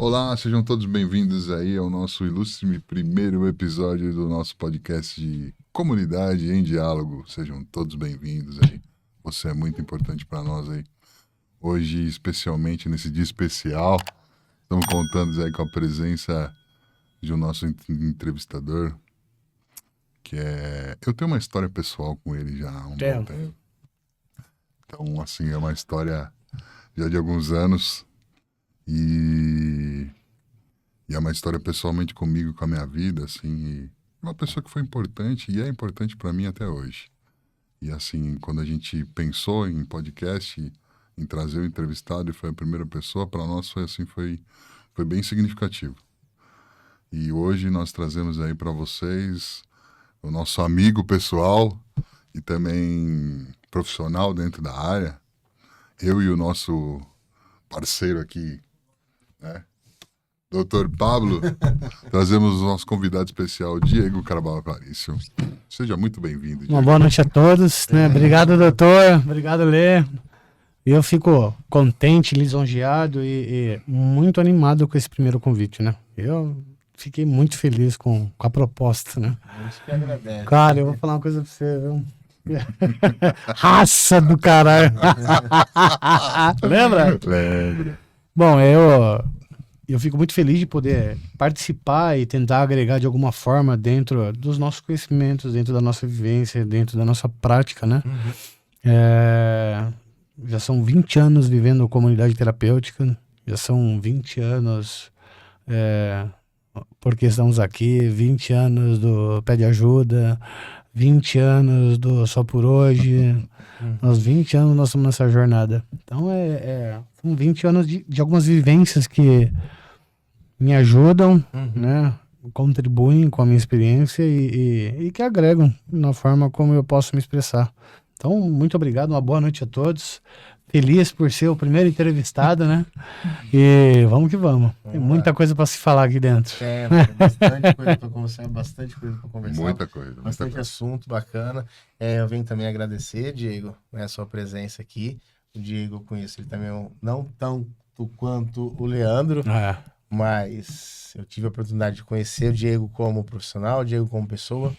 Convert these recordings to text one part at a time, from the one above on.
Olá, sejam todos bem-vindos aí ao nosso ilustre primeiro episódio do nosso podcast de Comunidade em Diálogo. Sejam todos bem-vindos aí. Você é muito importante para nós aí. Hoje, especialmente nesse dia especial, estamos contando aí com a presença de um nosso entrevistador, que é... Eu tenho uma história pessoal com ele já há um bom tempo. Então, assim, é uma história já de alguns anos. E é uma história pessoalmente comigo, com a minha vida, assim, e uma pessoa que foi importante e é importante para mim até hoje. E assim, quando a gente pensou em podcast, em trazer o entrevistado e foi a primeira pessoa, para nós foi assim, foi bem significativo. E hoje nós trazemos aí para vocês o nosso amigo pessoal e também profissional dentro da área, eu e o nosso parceiro aqui, né? Doutor Pablo, trazemos o nosso convidado especial, Diego Carvalho Clarício. Seja muito bem-vindo, Diego. Uma boa noite a todos, né? Obrigado, doutor. Obrigado, Lê. Eu fico contente, lisonjeado e muito animado com esse primeiro convite, né? Eu fiquei muito feliz com a proposta, né? A gente que agradece. Cara, eu vou falar uma coisa pra você, viu? Raça do caralho! Lembra? Lembro. Bom, eu fico muito feliz de poder participar e tentar agregar de alguma forma dentro dos nossos conhecimentos, dentro da nossa vivência, dentro da nossa prática, né? Já são 20 anos vivendo comunidade terapêutica, já são 20 anos porque estamos aqui, 20 anos do Pede Ajuda, 20 anos do Só Por Hoje, aos 20 anos nós estamos nessa jornada. Então são 20 anos de algumas vivências que me ajudam, né, contribuem com a minha experiência e que agregam na forma como eu posso me expressar. Então, muito obrigado, uma boa noite a todos. Feliz por ser o primeiro entrevistado, né? E vamos que vamos. Tem muita coisa para se falar aqui dentro. Bastante coisa para conversar, bastante coisa para conversar. Muita coisa. Bastante assunto bacana. Eu venho também agradecer, Diego, né, a sua presença aqui. O Diego, eu conheço ele também, não tanto quanto o Leandro, mas eu tive a oportunidade de conhecer o Diego como profissional, o Diego como pessoa,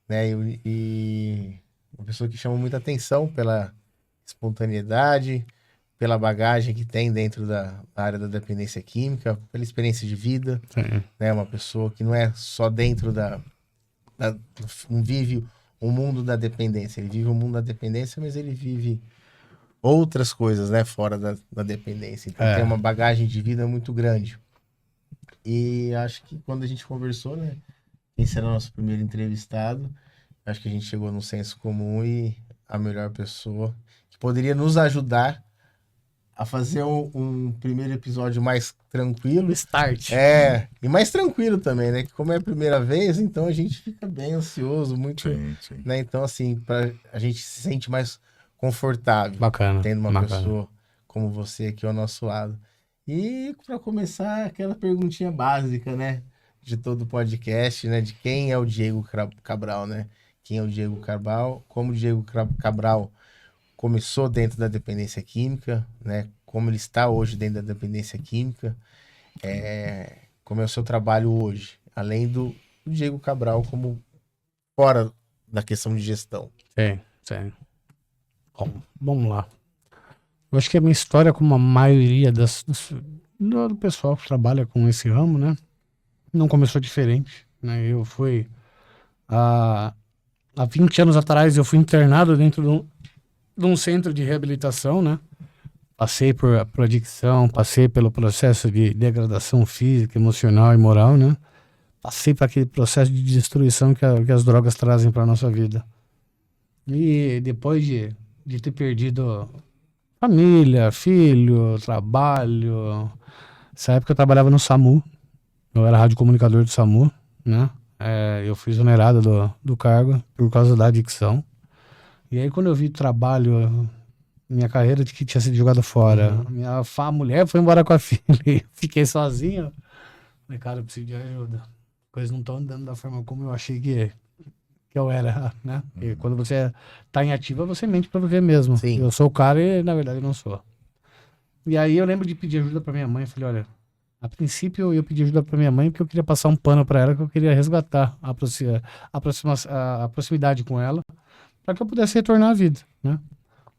né? E uma pessoa que chama muita atenção pela espontaneidade, pela bagagem que tem dentro da área da dependência química, pela experiência de vida, né? Uma pessoa que não é só dentro não vive o mundo da dependência, ele vive o mundo da dependência, mas ele vive outras coisas, né, fora da dependência. Então tem uma bagagem de vida muito grande. E acho que quando a gente conversou, né, esse era o nosso primeiro entrevistado, acho que a gente chegou num senso comum e a melhor pessoa que poderia nos ajudar a fazer um primeiro episódio mais tranquilo. Start. E mais tranquilo também, né? Que como é a primeira vez, então a gente fica bem ansioso, muito, Sim. né? Então, assim, a gente se sente mais confortável. Bacana. Tendo uma pessoa como você aqui ao nosso lado. E para começar, aquela perguntinha básica, né? De todo podcast, né? De quem é o Diego Cabral, né? Quem é o Diego Cabral? Como o Diego Cabral começou dentro da dependência química, né? Como ele está hoje dentro da dependência química. Como é o seu trabalho hoje? Além do Diego Cabral como fora da questão de gestão. Sim. Bom, vamos lá. Eu acho que a minha história, como a maioria do pessoal que trabalha com esse ramo, né? Não começou diferente, né? Eu fui... Há 20 anos atrás, eu fui internado dentro de um centro de reabilitação, né? Passei por adicção, passei pelo processo de degradação física, emocional e moral, né? Passei por aquele processo de destruição que as drogas trazem para nossa vida. E depois de ter perdido família, filho, trabalho... Nessa época eu trabalhava no SAMU, eu era radiocomunicador do SAMU, né? Eu fui exonerado do cargo por causa da adicção. E aí quando eu vi trabalho, minha carreira de que tinha sido jogada fora, minha mulher foi embora com a filha e fiquei sozinho. Falei, cara, eu preciso de ajuda. Coisas não estão andando da forma como eu achei que eu era, né? E quando você tá em ativa, você mente pra você mesmo. Sim. Eu sou o cara e na verdade eu não sou. E aí eu lembro de pedir ajuda pra minha mãe. Falei, olha, A princípio, eu pedi ajuda pra minha mãe porque eu queria passar um pano pra ela, que eu queria resgatar a proximidade com ela, para que eu pudesse retornar à vida, né?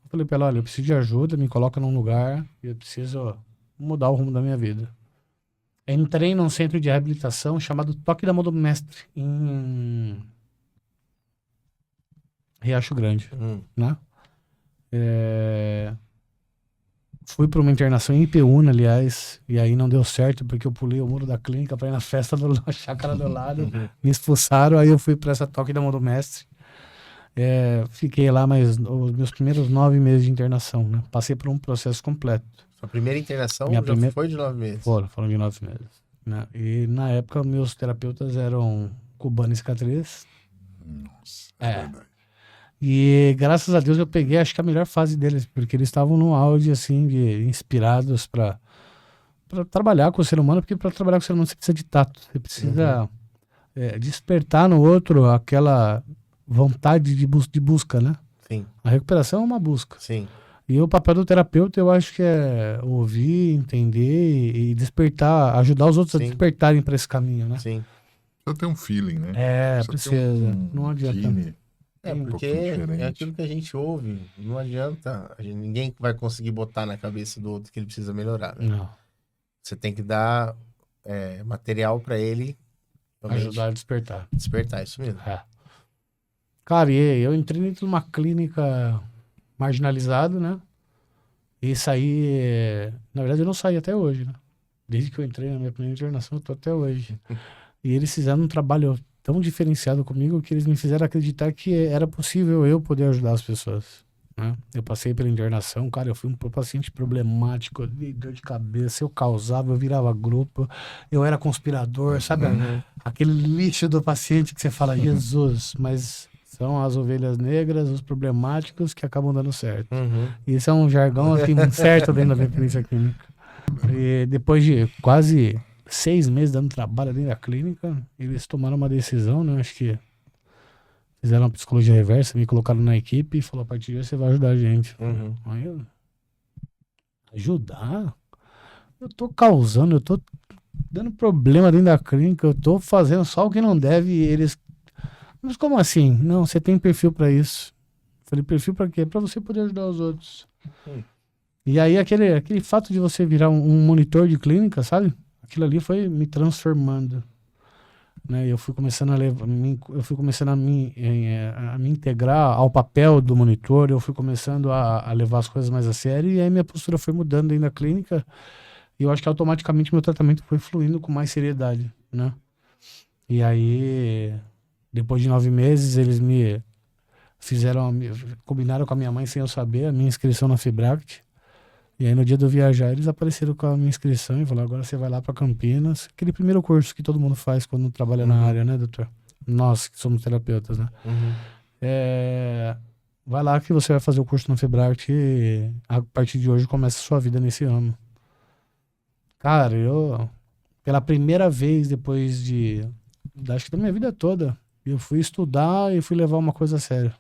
Eu falei pra ela, olha, eu preciso de ajuda, me coloca num lugar, eu preciso mudar o rumo da minha vida. Entrei num centro de reabilitação chamado Toque da Mão do Mestre, em Riacho Grande, né? Fui para uma internação em Ipeúna, aliás, e aí não deu certo, porque eu pulei o muro da clínica para ir na festa da chácara do lado, me expulsaram, aí eu fui para essa Toque da Mão do Mestre. Fiquei lá mais os meus primeiros 9 meses de internação, né? Passei por um processo completo. A primeira internação foi de 9 meses? Foram de 9 meses. Né? E na época, meus terapeutas eram Cubano e Cicatriz. Nossa, verdade. E graças a Deus eu peguei, acho que a melhor fase deles, porque eles estavam no auge, assim, inspirados para trabalhar com o ser humano, porque para trabalhar com o ser humano você precisa de tato, você precisa despertar no outro aquela vontade de busca, né? Sim. A recuperação é uma busca. Sim. E o papel do terapeuta, eu acho que é ouvir, entender e despertar, ajudar os outros a despertarem para esse caminho, né? Sim. Precisa ter um feeling, né? Precisa. Não adianta. Porque é aquilo que a gente ouve. Não adianta. Ninguém vai conseguir botar na cabeça do outro que ele precisa melhorar. Né? Não. Você tem que dar material para ele ajudar a despertar. Despertar, isso mesmo. Cara, eu entrei dentro de uma clínica marginalizado, né? E saí... Na verdade, eu não saí até hoje, né? Desde que eu entrei na minha primeira internação, eu tô até hoje. E eles fizeram um trabalho tão diferenciado comigo que eles me fizeram acreditar que era possível eu poder ajudar as pessoas. Né? Eu passei pela internação, cara, eu fui um paciente problemático, dor de cabeça, eu causava, eu virava grupo, eu era conspirador, sabe? Aquele lixo do paciente que você fala, Jesus, mas são as ovelhas negras, os problemáticos que acabam dando certo. Isso é um jargão assim, certo dentro da perícia clínica. E depois de quase 6 meses dando trabalho dentro da clínica, eles tomaram uma decisão, né? Acho que fizeram uma psicologia reversa, me colocaram na equipe e falou, a partir de hoje você vai ajudar a gente. Aí eu, ajudar? Eu tô causando, eu tô dando problema dentro da clínica, eu tô fazendo só o que não deve e eles... Mas como assim? Não, você tem perfil pra isso. Falei, perfil pra quê? Pra você poder ajudar os outros. E aí aquele fato de você virar um monitor de clínica, sabe? Aquilo ali foi me transformando. Né? Eu fui começando a me integrar ao papel do monitor, eu fui começando a levar as coisas mais a sério, e aí minha postura foi mudando dentro da clínica, e eu acho que automaticamente meu tratamento foi fluindo com mais seriedade, né? E aí, depois de 9 meses, eles me combinaram com a minha mãe sem eu saber, a minha inscrição na Fibract. E aí no dia de eu viajar, eles apareceram com a minha inscrição e falaram, agora você vai lá para Campinas. Aquele primeiro curso que todo mundo faz quando trabalha na área, né, doutor? Nós que somos terapeutas, né? Vai lá que você vai fazer o curso na Fibract e a partir de hoje começa a sua vida nesse ramo. Cara, eu, pela primeira vez depois acho que da minha vida toda, eu fui estudar e fui levar uma coisa a sério,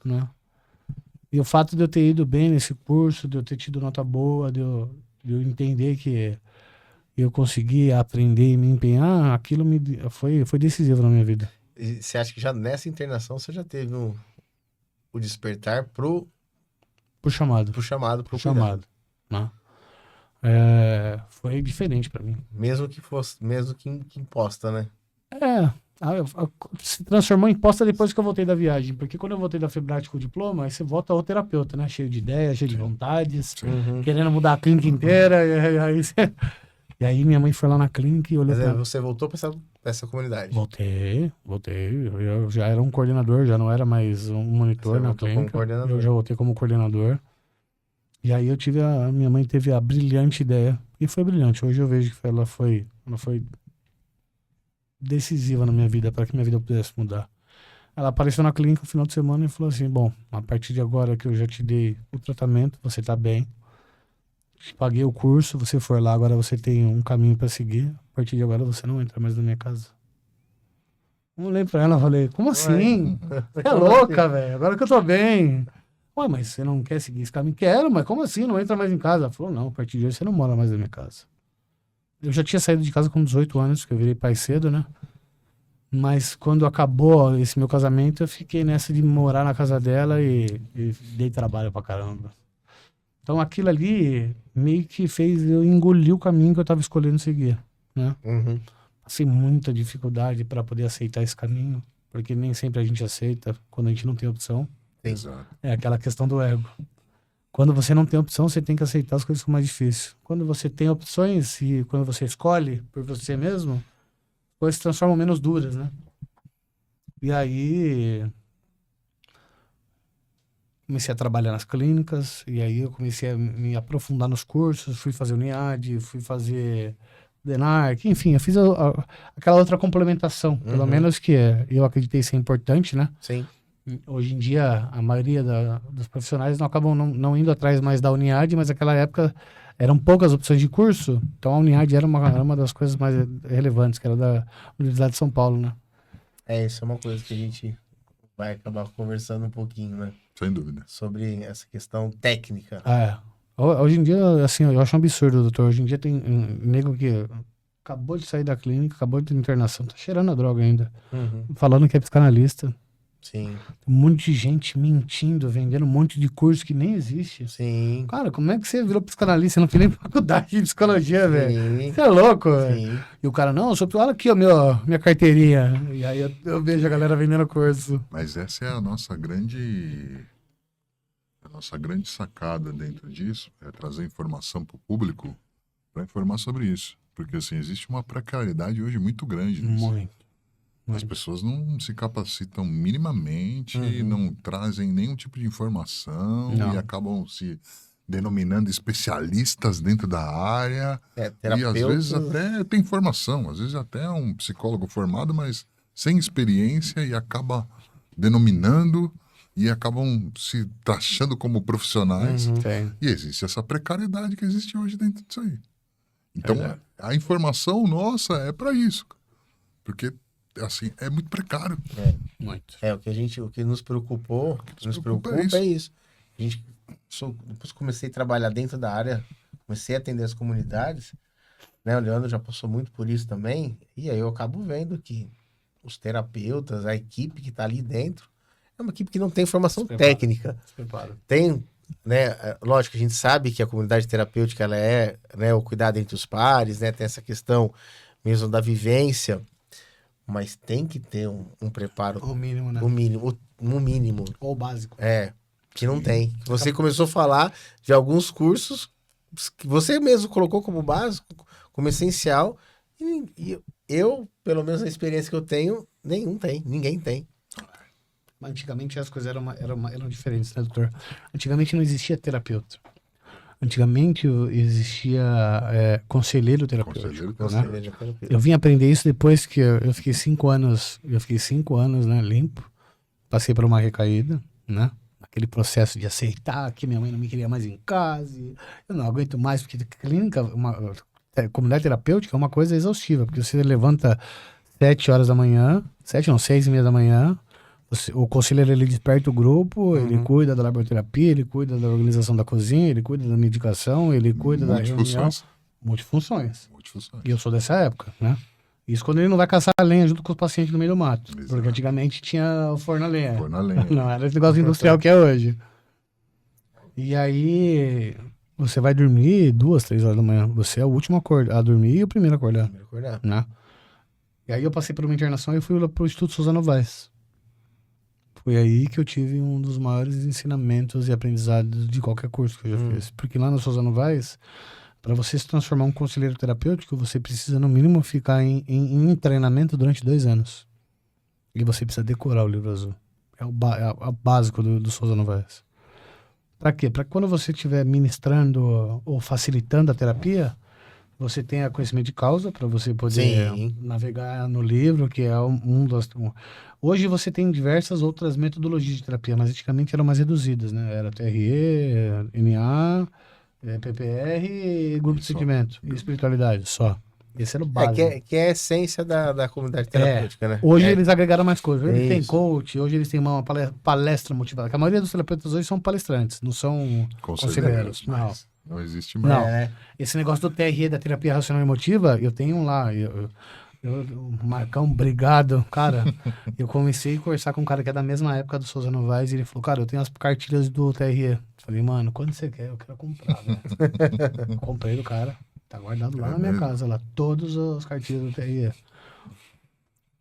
né? E o fato de eu ter ido bem nesse curso, de eu ter tido nota boa, de eu entender que eu consegui aprender e me empenhar, aquilo foi decisivo na minha vida. E você acha que já nessa internação você já teve o despertar pro chamado. Pro chamado. Né? Foi diferente pra mim. Mesmo que imposta, né? Se transformou em imposta depois que eu voltei da viagem, porque quando eu voltei da Fibract com o diploma, aí você volta ao terapeuta, né? Cheio de ideias, cheio de vontades, querendo mudar a clínica inteira, e aí minha mãe foi lá na clínica e olhou pra... Você voltou pra essa comunidade? Voltei, eu já era um coordenador, já não era mais um monitor na clínica, eu já voltei como coordenador, e aí a minha mãe teve a brilhante ideia, e foi brilhante, hoje eu vejo que ela foi decisiva na minha vida, para que minha vida pudesse mudar. Ela apareceu na clínica no final de semana e falou assim, bom, a partir de agora que eu já te dei o tratamento, você tá bem, te paguei o curso, você for lá, agora você tem um caminho para seguir, a partir de agora você não entra mais na minha casa. Eu olhei pra ela e falei, como assim? Você é louca, velho, agora que eu tô bem. Ué, mas você não quer seguir esse caminho? Quero, mas como assim? Não entra mais em casa? Ela falou, não, a partir de hoje você não mora mais na minha casa. Eu já tinha saído de casa com 18 anos, que eu virei pai cedo, né? Mas quando acabou esse meu casamento, eu fiquei nessa de morar na casa dela e dei trabalho pra caramba. Então aquilo ali meio que fez eu engolir o caminho que eu tava escolhendo seguir, né? Passei muita dificuldade para poder aceitar esse caminho, porque nem sempre a gente aceita quando a gente não tem opção. Exato. É aquela questão do ego. Quando você não tem opção, você tem que aceitar as coisas que são mais difíceis. Quando você tem opções e quando você escolhe por você mesmo, as coisas se transformam menos duras, né? E aí comecei a trabalhar nas clínicas, e aí eu comecei a me aprofundar nos cursos, fui fazer UNIAD, fui fazer DENARC, enfim, eu fiz aquela outra complementação, pelo menos que eu acreditei ser importante, né? Sim. Hoje em dia, a maioria dos profissionais não acabam não indo atrás mais da UNIAD, mas naquela época eram poucas opções de curso, então a UNIAD era uma das coisas mais relevantes, que era da Universidade de São Paulo, né? Isso é uma coisa que a gente vai acabar conversando um pouquinho, né? Sem dúvida. Sobre essa questão técnica. Hoje em dia, assim, eu acho um absurdo, doutor. Hoje em dia tem nego que acabou de sair da clínica, acabou de ter internação, tá cheirando a droga ainda, falando que é psicanalista. Sim. Um monte de gente mentindo, vendendo um monte de curso que nem existe. Sim. Cara, como é que você virou psicanalista? Você não fez nem faculdade de psicologia, velho. Você é louco, velho. E o cara, não, olha aqui, ó, minha carteirinha. E aí eu vejo a galera vendendo curso. Mas essa é a nossa grande sacada dentro disso, é trazer informação para o público para informar sobre isso. Porque, assim, existe uma precariedade hoje muito grande nisso. Muito. As pessoas não se capacitam minimamente, não trazem nenhum tipo de informação e acabam se denominando especialistas dentro da área. E às vezes até tem informação, às vezes até um psicólogo formado, mas sem experiência e acaba denominando e acabam se taxando como profissionais. E existe essa precariedade que existe hoje dentro disso aí. Então, a informação nossa é para isso. Porque assim, é muito precário. Muito. O que nos preocupou, é isso. Depois comecei a trabalhar dentro da área, comecei a atender as comunidades, né? O Leandro já passou muito por isso também, e aí eu acabo vendo que os terapeutas, a equipe que está ali dentro, é uma equipe que não tem formação técnica. Tem, né? Lógico que a gente sabe que a comunidade terapêutica, ela é, né, o cuidado entre os pares, né? Tem essa questão mesmo da vivência. Mas tem que ter um preparo. O mínimo, né? O mínimo. Ou o básico. Que não tem. Você começou a falar de alguns cursos que você mesmo colocou como básico, como essencial. E eu, pelo menos a experiência que eu tenho, ninguém tem. Mas antigamente as coisas eram diferentes, né, doutor? Antigamente não existia terapeuta. Antigamente existia conselheiro terapêutico. Eu vim aprender isso depois que eu fiquei 5 anos. Eu fiquei 5 anos, né, limpo. Passei por uma recaída, né? Aquele processo de aceitar que minha mãe não me queria mais em casa. Eu não aguento mais, porque clínica, comunidade terapêutica é uma coisa exaustiva, porque você levanta 7 horas da manhã, 6:30 da manhã. O conselheiro, ele desperta o grupo, ele cuida da laboraterapia, ele cuida da organização da cozinha, ele cuida da medicação, ele cuida da reunião. Multifunções. E eu sou dessa época, né? Isso quando ele não vai caçar a lenha junto com os pacientes no meio do mato. Exato. Porque antigamente tinha o forno a lenha. Não era esse negócio industrial que é hoje. E aí, você vai dormir 2, 3 horas da manhã. Você é o último a dormir e o primeiro a acordar. Né? E aí eu passei por uma internação e fui pro Instituto Souza Novaes. Foi aí que eu tive um dos maiores ensinamentos e aprendizados de qualquer curso que eu já fiz. Porque lá no Souza Novaes, para você se transformar em um conselheiro terapêutico, você precisa, no mínimo, ficar em treinamento durante 2 anos. E você precisa decorar o livro azul. É o básico do Souza Novaes. Para quê? Para que quando você estiver ministrando ou facilitando a terapia, você tenha conhecimento de causa para você poder navegar no livro, que é Hoje você tem diversas outras metodologias de terapia, mas antigamente eram mais reduzidas, né? Era TRE, NA, PPR e grupo de sentimento e espiritualidade, só. Esse era o básico. Que é a essência da comunidade terapêutica, né? Hoje eles agregaram mais coisas. Hoje eles têm coach, hoje eles têm uma palestra motivada. A maioria dos terapeutas hoje são palestrantes, não são conselheiros. Não. Não existe mais. Não. Esse negócio do TRE, da terapia racional emotiva, eu tenho um lá. O Marcão, obrigado. Cara, eu comecei a conversar com um cara que é da mesma época do Souza Novaes e ele falou, cara, eu tenho as cartilhas do TRE. Falei, mano, quando você quer? Eu quero comprar, velho. Comprei do cara. Tá guardado lá na minha casa, lá. Todas as cartilhas do TRE.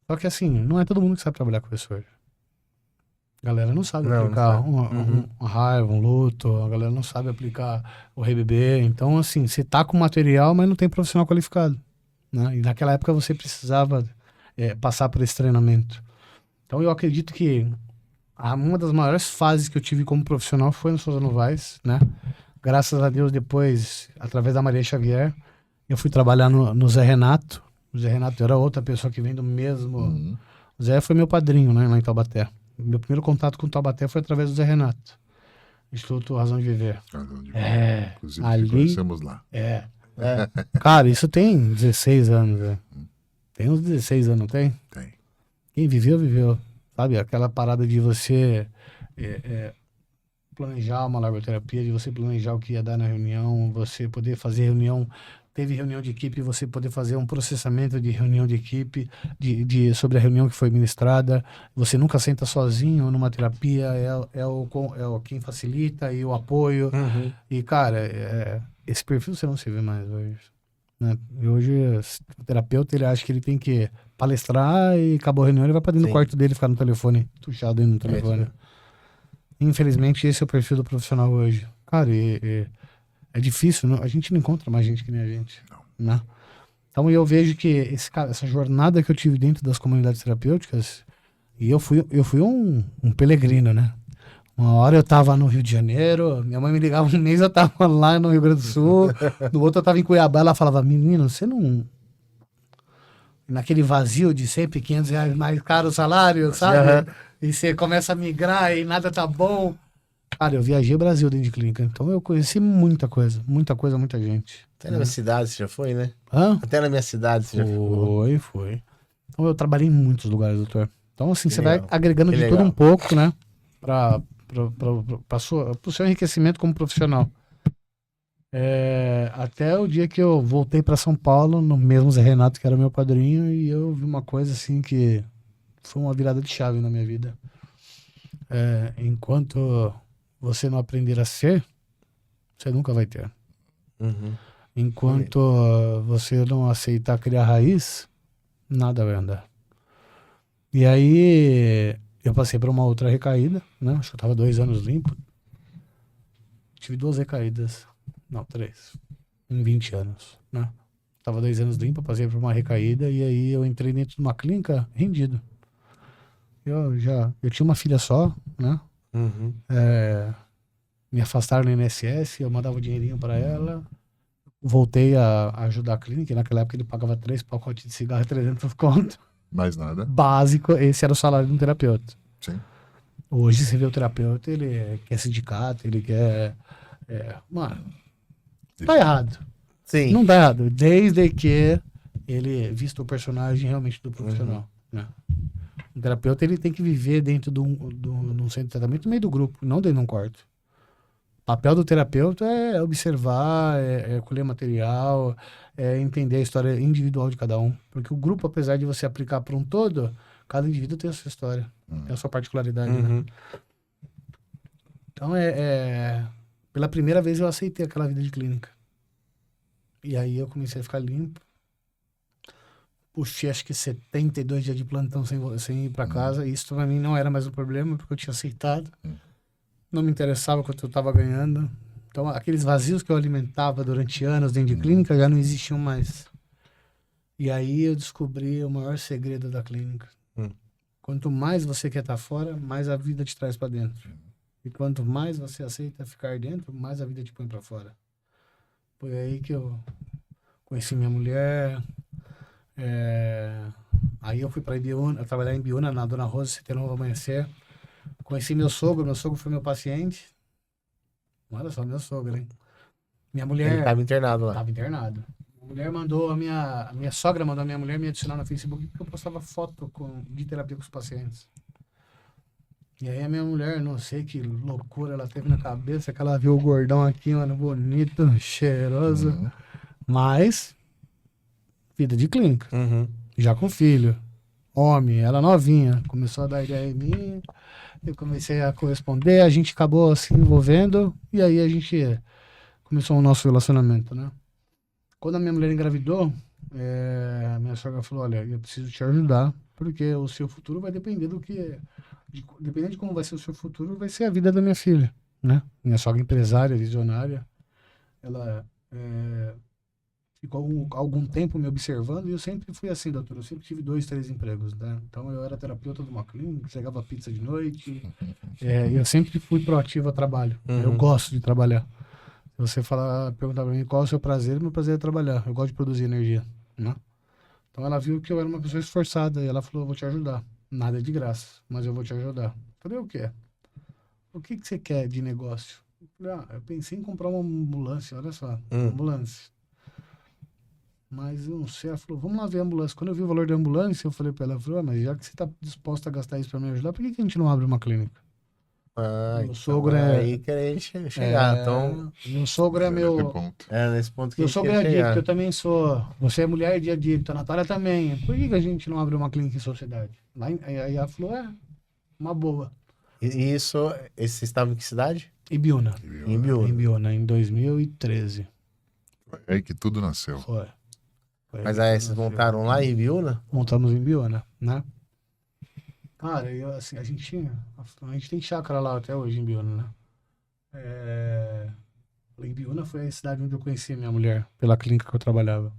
Só que assim, não é todo mundo que sabe trabalhar com isso hoje. A galera não sabe aplicar uma raiva, um luto. A galera não sabe aplicar o RBB. Então, assim, você tá com material, mas não tem profissional qualificado. Né? E naquela época você precisava passar por esse treinamento. Então eu acredito que uma das maiores fases que eu tive como profissional foi no Souza Novaes, né? Graças a Deus depois, através da Maria Xavier, eu fui trabalhar no Zé Renato. O Zé Renato era outra pessoa que vem do mesmo... O Zé foi meu padrinho, né, lá em Taubaté. Meu primeiro contato com o Taubaté foi através do Zé Renato. Instituto Razão de Viver. Razão de Viver. Inclusive, ali... conhecemos lá. Cara, isso tem 16 anos, velho. Tem uns 16 anos, não tem? Tem. Quem viveu, viveu. Sabe, aquela parada de você planejar uma largoterapia, de você planejar o que ia dar na reunião, você poder fazer reunião, teve reunião de equipe, você poder fazer um processamento de reunião de equipe, sobre a reunião que foi ministrada. Você nunca senta sozinho numa terapia, é o quem facilita e o apoio. E, cara, esse perfil você não se vê mais hoje. Né? E hoje, o terapeuta, ele acha que ele tem que palestrar e acabou a reunião, ele vai pra dentro do quarto dele, ficar no telefone, tuchado aí no telefone. Infelizmente, esse é o perfil do profissional hoje. Cara, é difícil, não? A gente não encontra mais gente que nem a gente. Né? Então, eu vejo que essa jornada que eu tive dentro das comunidades terapêuticas, e eu fui um peregrino, né? Uma hora eu tava no Rio de Janeiro, minha mãe me ligava um mês, eu tava lá no Rio Grande do Sul, no outro eu tava em Cuiabá, ela falava, menino, você não... Naquele vazio de sempre R$500 mais caro o salário, sabe? E você começa a migrar e nada tá bom. Cara, eu viajei o Brasil dentro de clínica, então eu conheci muita coisa, muita gente. Até na minha cidade você já foi, né? Hã? Até na minha cidade você já foi. Foi. Então eu trabalhei em muitos lugares, doutor. Então assim, você vai agregando de tudo um pouco, né? Para o seu enriquecimento como profissional. Até o dia que eu voltei para São Paulo, no mesmo Zé Renato, que era meu padrinho, e eu vi uma coisa assim que foi uma virada de chave na minha vida. Enquanto você não aprender a ser, você nunca vai ter. Enquanto você não aceitar criar raiz, nada vai andar. E aí... eu passei por uma outra recaída, né? Acho que eu tava 2 anos limpo. Tive 2 recaídas. Não, 3. Em 20 anos, né? Tava 2 anos limpo, passei por uma recaída e aí eu entrei dentro de uma clínica rendido. Eu tinha uma filha só, né? Me afastaram no INSS, eu mandava o dinheirinho para ela. Voltei a ajudar a clínica, e naquela época ele pagava 3 pacotes de cigarro e 300 conto. Mais nada. Básico, esse era o salário de um terapeuta. Sim. Hoje você vê o terapeuta, ele quer sindicato, ele quer... mano, tá errado. Sim. Não tá errado, desde que ele vista o personagem realmente do profissional. Né? O terapeuta, ele tem que viver dentro de um centro de tratamento no meio do grupo, não dentro de um quarto. O papel do terapeuta é observar, é colher material, é entender a história individual de cada um. Porque o grupo, apesar de você aplicar para um todo, cada indivíduo tem a sua história, tem a sua particularidade. Né? Então, pela primeira vez eu aceitei aquela vida de clínica. E aí eu comecei a ficar limpo. Puxei acho que 72 dias de plantão sem ir para casa. E isso para mim não era mais um problema, porque eu tinha aceitado. Não me interessava quanto eu estava ganhando. Então, aqueles vazios que eu alimentava durante anos dentro de clínica já não existiam mais. E aí eu descobri o maior segredo da clínica. Quanto mais você quer estar fora, mais a vida te traz para dentro. E quanto mais você aceita ficar dentro, mais a vida te põe para fora. Foi aí que eu conheci minha mulher. Aí eu fui para Ibiúna, trabalhar em Ibiúna, na Dona Rosa, CT Novo Amanhecer. Conheci meu sogro foi meu paciente. Olha só, meu sogro, hein? Minha mulher... Ele estava internado lá. Estava internado. A mulher mandou, a minha sogra mandou a minha mulher me adicionar no Facebook porque eu postava foto de terapia com os pacientes. E aí a minha mulher, não sei que loucura ela teve na cabeça, que ela viu o gordão aqui, mano, bonito, cheiroso. Uhum. Mas, vida de clínica. Uhum. Já com filho. Homem, ela novinha. Começou a dar ideia em mim. Eu comecei a corresponder, a gente acabou se envolvendo. E aí a gente começou o nosso relacionamento, né? Quando a minha mulher engravidou, a minha sogra falou, olha, eu preciso te ajudar, porque o seu futuro vai depender do que... Dependendo de como vai ser o seu futuro, vai ser a vida da minha filha, né? Minha sogra empresária, visionária, ela ficou algum tempo me observando e eu sempre fui assim, doutor. Eu sempre tive 2, 3 empregos, né? Então eu era terapeuta de uma clínica, entregava pizza de noite. Eu sempre fui proativo a trabalho. Eu gosto de trabalhar. Se você perguntar pra mim qual é o seu prazer, meu prazer é trabalhar. Eu gosto de produzir energia, né? Então ela viu que eu era uma pessoa esforçada e ela falou, eu vou te ajudar. Nada é de graça, mas eu vou te ajudar. Eu falei, o quê? O que você quer de negócio? Eu falei, eu pensei em comprar uma ambulância, olha só, uma ambulância. Mas eu não sei, ela falou, vamos lá ver a ambulância. Quando eu vi o valor da ambulância, eu falei pra ela, mas já que você tá disposta a gastar isso pra me ajudar, por que a gente não abre uma clínica? Meu sogro aí que a gente chegar, então... Meu sogro é meu... nesse ponto que meu sogro é adicto, eu também sou. Você é mulher de adicto, a Natália também. Por que a gente não abre uma clínica em sociedade? Aí ela falou, uma boa. E esse estava em que cidade? Ibiúna. Em Ibiúna. Em Ibiúna, em 2013. É aí que tudo nasceu. Foi Mas aí vocês montaram lá em Ibiúna? Montamos em Ibiúna, né? Cara, assim, a gente tem chácara lá até hoje em Ibiúna, né? Em Ibiúna foi a cidade onde eu conheci a minha mulher, pela clínica que eu trabalhava.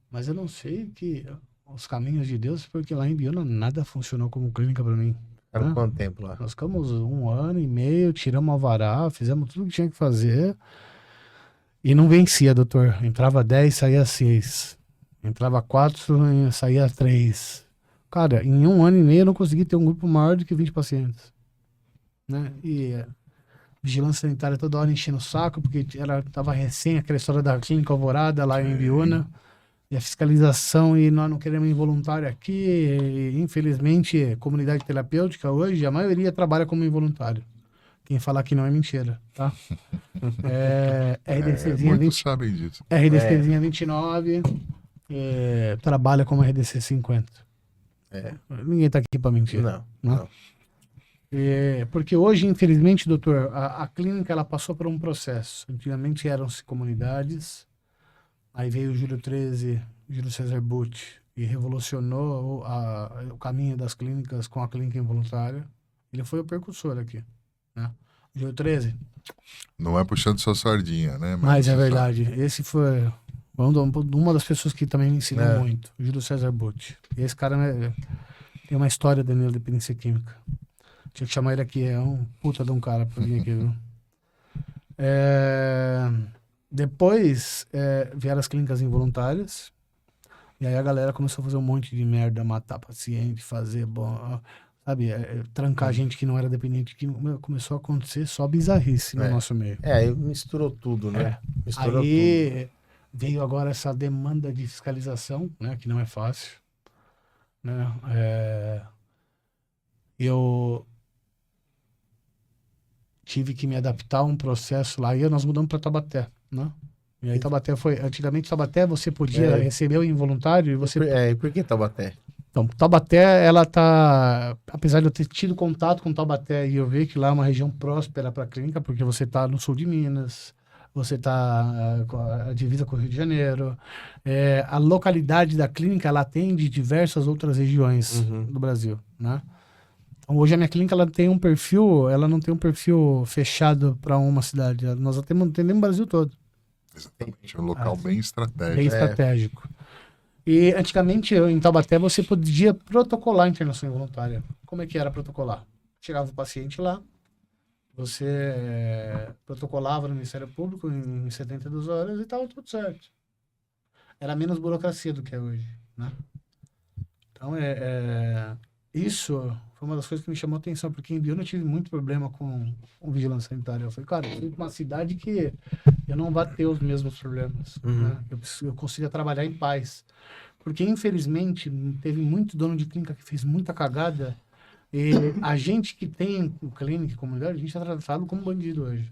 Mas eu não sei que os caminhos de Deus, porque lá em Ibiúna nada funcionou como clínica pra mim. Era né? quanto tempo lá? Nós ficamos 1 ano e meio, tiramos alvará, fizemos tudo que tinha que fazer. E não vencia, doutor. Entrava 10, saía 6. Entrava 4, saía 3. Cara, em 1 ano e meio eu não consegui ter um grupo maior do que 20 pacientes. Né? E vigilância sanitária toda hora enchendo o saco, porque tava recém aquela história da clínica Alvorada lá em Ibiúna. E a fiscalização, e nós não queremos involuntário aqui. E, infelizmente, comunidade terapêutica hoje, a maioria trabalha como involuntário. Quem falar que não é mentira, tá? RDCzinha muitos sabem disso. RDCzinha 29, trabalha como RDC 50. Ninguém tá aqui pra mentir. Não. Porque hoje, infelizmente, doutor, a clínica ela passou por um processo. Antigamente eram-se comunidades, aí veio o Júlio 13, Júlio César Butti, e revolucionou o caminho das clínicas com a clínica involuntária. Ele foi o precursor aqui, né? O Júlio 13. Não é puxando sua sardinha, né? Mas é verdade. Esse foi uma das pessoas que também me ensinou muito, o Júlio César Butti. E esse cara tem uma história da minha dependência química. Tinha que chamar ele aqui, é um puta de um cara pra vir aqui, viu? Depois vieram as clínicas involuntárias, e aí a galera começou a fazer um monte de merda, matar paciente, fazer, trancar gente que não era dependente, que começou a acontecer só bizarrice no nosso meio. Aí misturou tudo, né? Misturou tudo. Veio agora essa demanda de fiscalização, né, que não é fácil, né? Eu tive que me adaptar a um processo lá, e nós mudamos para Taubaté, né? E aí antigamente Taubaté você podia receber o involuntário e você... E por que Taubaté? Então, Taubaté, ela tá, apesar de eu ter tido contato com Taubaté e eu ver que lá é uma região próspera para a clínica, porque você tá no sul de Minas, você tá com a divisa com o Rio de Janeiro, a localidade da clínica, ela atende diversas outras regiões do Brasil, né? Hoje a minha clínica ela não tem um perfil fechado para uma cidade. Nós atendemos o Brasil todo. Exatamente, é um local bem estratégico. Bem estratégico. E antigamente em Taubaté você podia protocolar a internação involuntária. Como é que era protocolar? Chegava o paciente lá, você protocolava no Ministério Público em 72 horas e estava tudo certo. Era menos burocracia do que é hoje, né? Então isso foi uma das coisas que me chamou a atenção, porque em Ibiúna eu tive muito problema com vigilância sanitária. Eu falei, cara, eu fui para uma cidade que eu não vou ter os mesmos problemas. Né? Eu consiga trabalhar em paz. Porque, infelizmente, teve muito dono de clínica que fez muita cagada E a gente que tem o clínica comunidade, a gente é tratado como bandido hoje.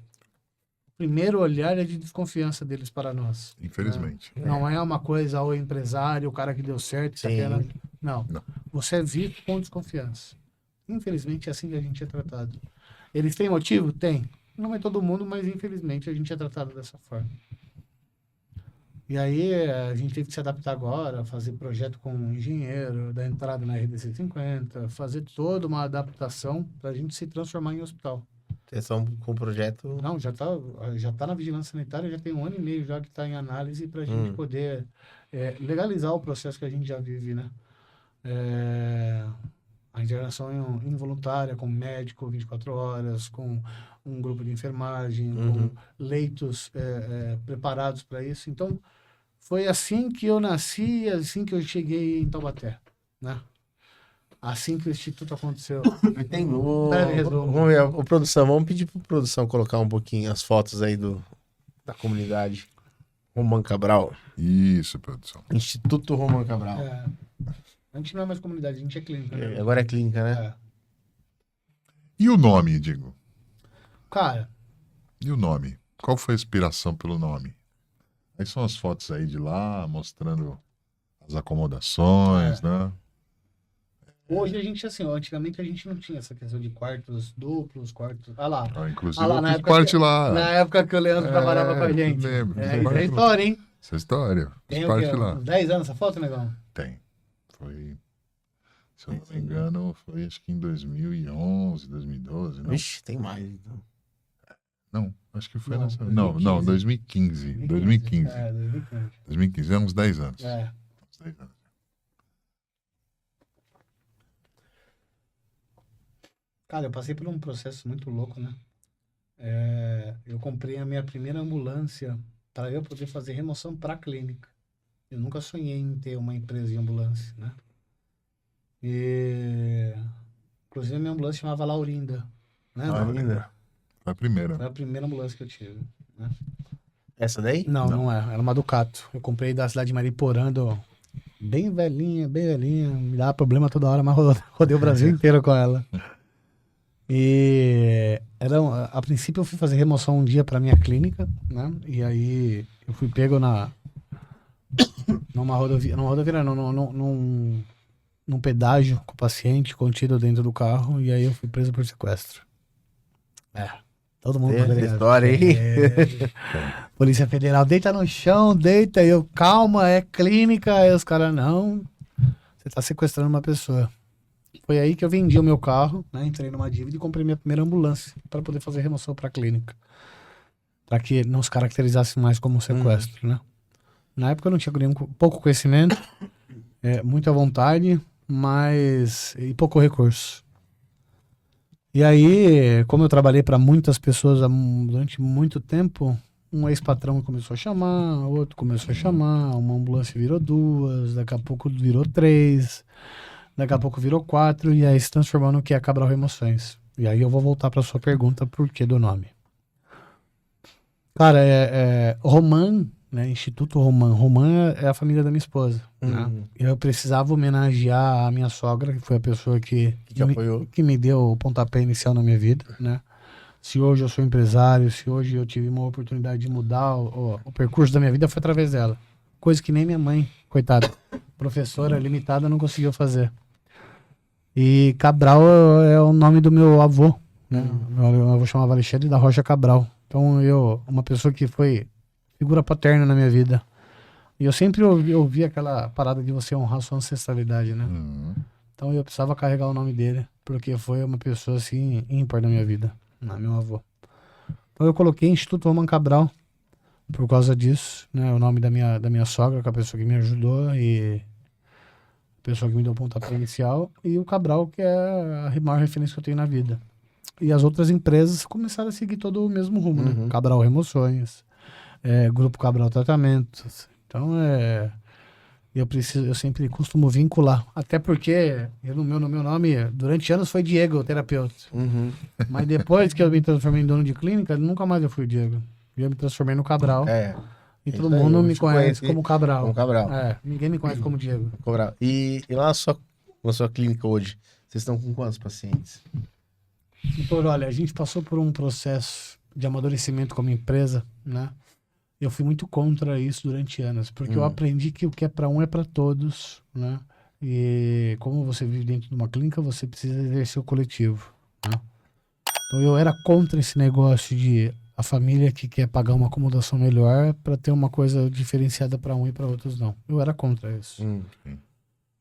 O primeiro olhar é de desconfiança deles para nós. Infelizmente. Né? Não é uma coisa, o empresário, o cara que deu certo. Tá querendo... Não. Você é visto com desconfiança. Infelizmente é assim que a gente é tratado. Eles têm motivo? Tem. Não é todo mundo, mas infelizmente a gente é tratado dessa forma. E aí a gente teve que se adaptar agora, fazer projeto com um engenheiro, dar entrada na RDC 50, fazer toda uma adaptação para a gente se transformar em hospital. Vocês estão com o projeto? Não, já tá na vigilância sanitária, já tem 1 ano e meio já que está em análise para a gente poder legalizar o processo que a gente já vive, né? A internação involuntária com médico 24 horas, com um grupo de enfermagem, com leitos preparados para isso. Então, foi assim que eu nasci, assim que eu cheguei em Taubaté, né? Assim que o Instituto aconteceu. Tem vamos ver, produção, vamos pedir para produção colocar um pouquinho as fotos aí da comunidade Romão Cabral. Isso, produção. Instituto Romão Cabral. A gente não é mais comunidade, a gente é clínica. Né? Agora é clínica, né? E o nome, Diego? Cara. E o nome? Qual foi a inspiração pelo nome? Aí são as fotos aí de lá, mostrando as acomodações, né? Hoje a gente, assim, antigamente a gente não tinha essa questão de quartos duplos, quartos... Ah lá. Inclusive, lá, eu fiz parte lá. Na época que o Leandro trabalhava com a gente. Lembro. Isso é história, hein? Essa história. Tem parte lá. Uns 10 anos essa foto, negão? Tem. Foi... Se eu não me engano, foi acho que em 2011, 2012. Não. Vixe, tem mais, então. Não, acho que foi nessa... 2015. Não, 2015. 2015. 2015. 2015, é uns 10 anos. Uns 10 anos. Cara, eu passei por um processo muito louco, né? Eu comprei a minha primeira ambulância para eu poder fazer remoção para a clínica. Eu nunca sonhei em ter uma empresa de ambulância, né? E... Inclusive a minha ambulância chamava Laurinda. Né? Laurinda? Foi a primeira. Foi a primeira ambulância que eu tive. Né? Essa daí? Não é. Era uma Ducato. Eu comprei da cidade de Mariporã, bem velhinha. Me dava problema toda hora, mas rodei o Brasil inteiro com ela. E a princípio eu fui fazer remoção um dia para minha clínica, né? E aí eu fui pego numa rodovia, num pedágio com o paciente contido dentro do carro, e aí eu fui preso por sequestro. Todo mundo poderia... história aí. Polícia Federal, deita no chão, deita, eu, calma, é clínica, aí os caras, não, você tá sequestrando uma pessoa. Foi aí que eu vendi o meu carro, né? Entrei numa dívida e comprei minha primeira ambulância para poder fazer remoção para a clínica. Para que não se caracterizasse mais como sequestro, né? Na época eu não tinha pouco conhecimento, muita vontade, mas e pouco recurso. E aí, como eu trabalhei para muitas pessoas durante muito tempo, um ex-patrão começou a chamar, outro começou a chamar, uma ambulância virou 2, daqui a pouco virou 3... Daqui a pouco virou 4 e aí se transformou no que é Cabral Remoções. E aí eu vou voltar para sua pergunta, por que do nome? Cara, Romã, né? Instituto Romã. Romã é a família da minha esposa. Né? Eu precisava homenagear a minha sogra, que foi a pessoa que me deu o pontapé inicial na minha vida, né? Se hoje eu sou empresário, se hoje eu tive uma oportunidade de mudar o percurso da minha vida, foi através dela. Coisa que nem minha mãe, coitada, professora limitada, não conseguiu fazer. E Cabral é o nome do meu avô, né? Meu avô chamava Alexandre da Rocha Cabral. Então uma pessoa que foi figura paterna na minha vida. E eu sempre ouvi aquela parada de você honrar sua ancestralidade, né? Então eu precisava carregar o nome dele, porque foi uma pessoa assim ímpar na minha vida, né? Meu avô. Então eu coloquei Instituto Romão Cabral por causa disso, né? O nome da minha sogra, que é a pessoa que me ajudou e pessoa que me deu o pontapé inicial, e o Cabral, que é a maior referência que eu tenho na vida. E as outras empresas começaram a seguir todo o mesmo rumo, né? Cabral Remoções, Grupo Cabral Tratamentos. Então, eu sempre costumo vincular. Até porque no meu nome, durante anos, foi Diego, o terapeuta. Mas depois que eu me transformei em dono de clínica, nunca mais eu fui Diego. Eu me transformei no Cabral. E todo mundo me conhece como Cabral. Como Cabral. Ninguém me conhece como Diego. Cabral. E lá na sua clínica hoje, Vocês estão com quantos pacientes? Doutor, olha, a gente passou por um processo de amadurecimento como empresa, né? Eu fui muito contra isso durante anos, porque eu aprendi que o que é para um é para todos, né? E como você vive dentro de uma clínica, você precisa exercer o coletivo, né? Então eu era contra esse negócio de a família que quer pagar uma acomodação melhor para ter uma coisa diferenciada para um e para outros não. Eu era contra isso.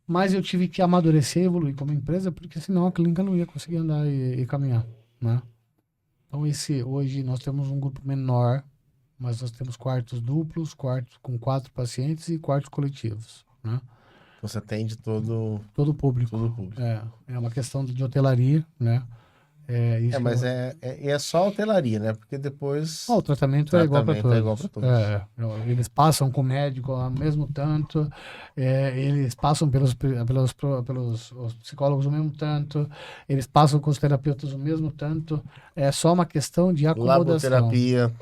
Mas eu tive que amadurecer e evoluir como empresa, porque senão a clínica não ia conseguir andar e caminhar, né? Então hoje nós temos um grupo menor, mas nós temos quartos duplos, quartos com 4 pacientes e quartos coletivos, né? Você atende todo o público. Todo o público. É uma questão de hotelaria, né? Mas é só hotelaria, né? Porque depois... o tratamento é igual para todos. É igual para todos. Eles passam com o médico ao mesmo tanto, eles passam pelos os psicólogos o mesmo tanto, eles passam com os terapeutas o mesmo tanto. É só uma questão de acomodação. Laboterapia.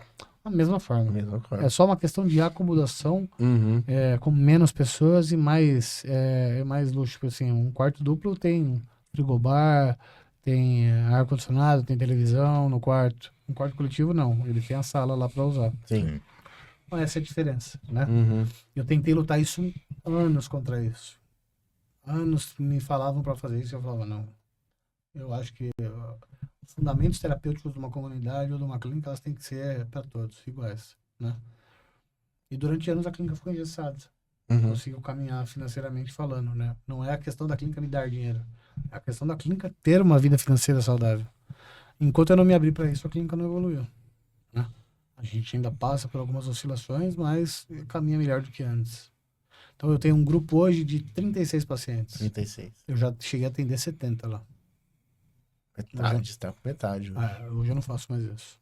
Da mesma forma. forma. É só uma questão de acomodação com menos pessoas e mais luxo. Tipo assim, um quarto duplo tem frigobar, tem ar-condicionado, tem televisão no quarto. Um quarto coletivo, não. Ele tem a sala lá para usar. Sim. Então, essa é a diferença, né? Eu tentei lutar anos contra isso. Anos me falavam para fazer isso e eu falava, não. Eu acho que os fundamentos terapêuticos de uma comunidade ou de uma clínica, elas têm que ser para todos, iguais, né? E durante anos a clínica ficou engessada. Conseguiu caminhar financeiramente falando, né? Não é a questão da clínica me dar dinheiro. É a questão da clínica ter uma vida financeira saudável. Enquanto eu não me abri para isso, a clínica não evoluiu, né? A gente ainda passa por algumas oscilações, mas caminha melhor do que antes. Então eu tenho um grupo hoje de 36 pacientes. 36. Eu já cheguei a atender 70 lá. Metade, está com metade. Hoje eu não faço mais isso.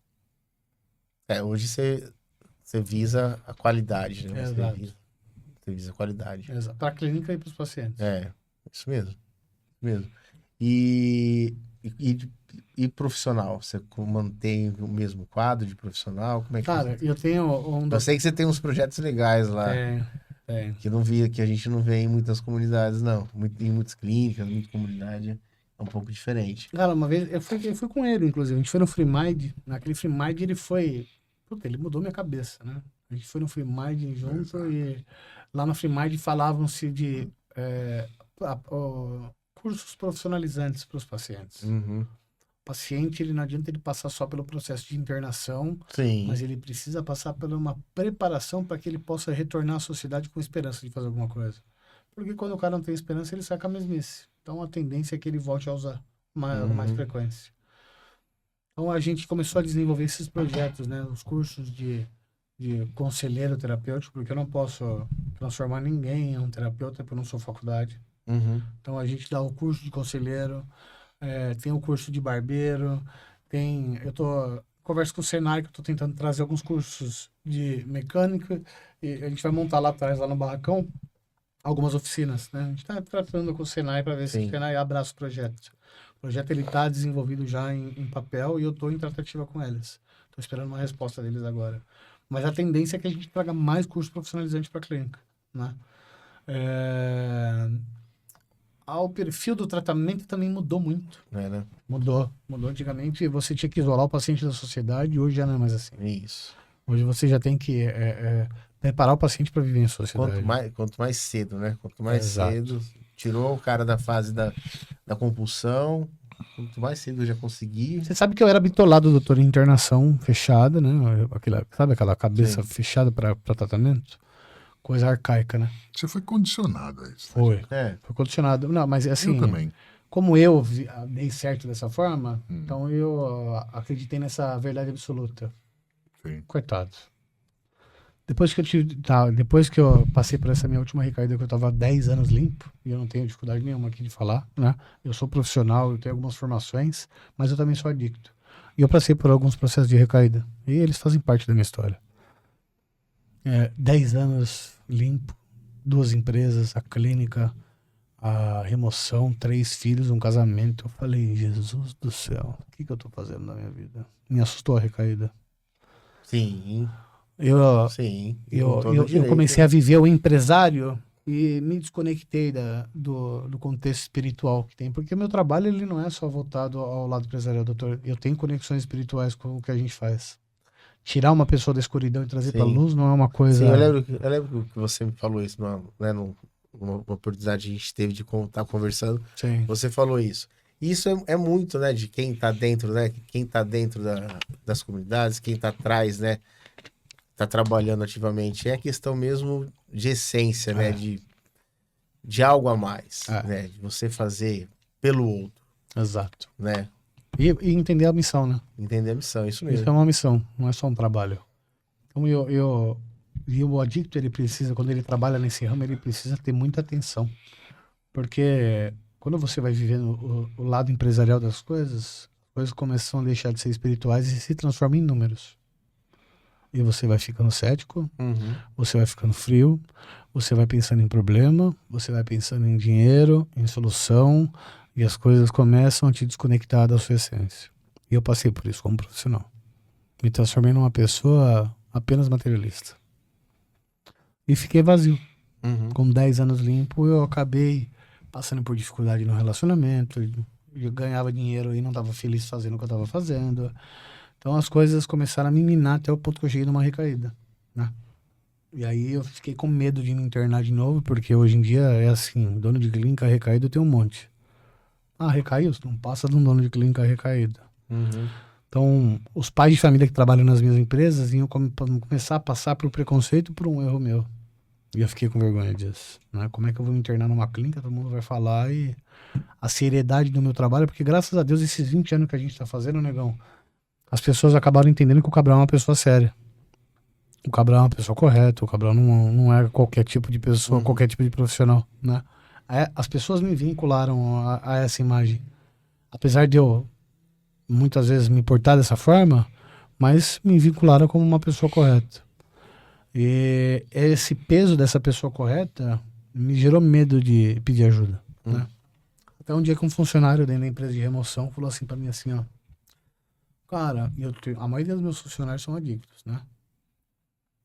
Hoje você visa a qualidade, né? Exato. Você visa a qualidade. Exato. Para a clínica e para os pacientes. Isso mesmo. E profissional? Você mantém o mesmo quadro de profissional? Como é que Cara, eu tenho Eu sei que você tem uns projetos legais lá. Tem. Que a gente não vê em muitas comunidades, não. Em muitas clínicas, muita comunidade. É um pouco diferente. Cara, uma vez, eu fui com ele, inclusive. A gente foi no Free Mind. Naquele Free Mind ele foi... ele mudou minha cabeça, né? A gente foi no Free Mind junto e lá no Free Mind falavam-se de cursos profissionalizantes para os pacientes. O paciente, ele não adianta ele passar só pelo processo de internação, mas ele precisa passar por uma preparação para que ele possa retornar à sociedade com esperança de fazer alguma coisa. Porque quando o cara não tem esperança, ele sai com a mesmice. Então, a tendência é que ele volte a usar mais frequência. Então, a gente começou a desenvolver esses projetos, né? Os cursos de conselheiro terapêutico, porque eu não posso transformar ninguém em um terapeuta, porque eu não sou faculdade. Então, a gente dá o curso de conselheiro, tem o curso de barbeiro, converso com o Senai, que eu estou tentando trazer alguns cursos de mecânica, e a gente vai montar lá atrás, lá no barracão, algumas oficinas, né? A gente está tratando com o Senai para ver se o Senai abraça o projeto. O projeto está desenvolvido já em papel e eu estou em tratativa com eles. Estou esperando uma resposta deles agora. Mas a tendência é que a gente traga mais cursos profissionalizantes para a clínica, né? O perfil do tratamento também mudou muito. Né? Mudou. Antigamente você tinha que isolar o paciente da sociedade, hoje já não é mais assim. Isso. Hoje você já tem que preparar o paciente para viver em sociedade. Quanto mais cedo, né? Quanto mais cedo, tirou o cara da fase da compulsão, quanto mais cedo eu já consegui. Você sabe que eu era bitolado, doutor, em internação fechada, né? Sabe aquela cabeça fechada para tratamento? Coisa arcaica, né? Você foi condicionado a isso. Foi condicionado. Não, mas assim... Eu também. Como eu dei certo dessa forma, então eu acreditei nessa verdade absoluta. Sim. Coitado. Depois que eu passei por essa minha última recaída, que eu tava 10 anos limpo, e eu não tenho dificuldade nenhuma aqui de falar, né? Eu sou profissional, eu tenho algumas formações, mas eu também sou adicto. E eu passei por alguns processos de recaída. E eles fazem parte da minha história. 10 anos limpo, 2 empresas, a clínica, a remoção, 3 filhos, um casamento. Eu falei, Jesus do céu, o que eu tô fazendo na minha vida? Me assustou a recaída. Sim. Eu comecei a viver o empresário e me desconectei do contexto espiritual que tem, porque meu trabalho ele não é só voltado ao lado empresarial, doutor. Eu tenho conexões espirituais com o que a gente faz. Tirar uma pessoa da escuridão e trazer para a luz não é uma coisa... Sim, eu lembro que você me falou isso, numa oportunidade que a gente teve de estar conversando. Sim. Você falou isso. Isso é muito, né, de quem tá dentro, né? Quem tá dentro das comunidades, quem tá atrás, né? Tá trabalhando ativamente. É a questão mesmo de essência, né? De algo a mais, né? De você fazer pelo outro. Exato. Né? E entender a missão, né? Entender a missão, isso mesmo. Isso é uma missão, não é só um trabalho. Então e o adicto, ele precisa, quando ele trabalha nesse ramo, ele precisa ter muita atenção. Porque quando você vai vivendo o lado empresarial das coisas, as coisas começam a deixar de ser espirituais e se transformam em números. E você vai ficando cético, você vai ficando frio, você vai pensando em problema, você vai pensando em dinheiro, em solução, e as coisas começam a te desconectar da sua essência. E eu passei por isso como profissional. Me transformei numa pessoa apenas materialista. E fiquei vazio. Com 10 anos limpo, eu acabei passando por dificuldade no relacionamento, eu ganhava dinheiro e não estava feliz fazendo o que eu estava fazendo. Então as coisas começaram a me minar até o ponto que eu cheguei numa recaída, né? E aí eu fiquei com medo de me internar de novo, porque hoje em dia é assim, dono de clínica recaído eu tenho um monte. Ah, recaiu? Não passa de um dono de clínica recaído. Então, os pais de família que trabalham nas minhas empresas iam começar a passar por preconceito por um erro meu. E eu fiquei com vergonha disso, né? Como é que eu vou me internar numa clínica, todo mundo vai falar, e a seriedade do meu trabalho, porque graças a Deus, esses 20 anos que a gente tá fazendo, negão, as pessoas acabaram entendendo que o Cabral é uma pessoa séria. O Cabral é uma pessoa correta, o Cabral não é qualquer tipo de pessoa, qualquer tipo de profissional, né? As pessoas me vincularam a essa imagem. Apesar de eu, muitas vezes, me portar dessa forma, mas me vincularam como uma pessoa correta. E esse peso dessa pessoa correta me gerou medo de pedir ajuda, né? Até um dia que um funcionário dentro da empresa de remoção falou assim pra mim assim, ó: cara, a maioria dos meus funcionários são adictos, né?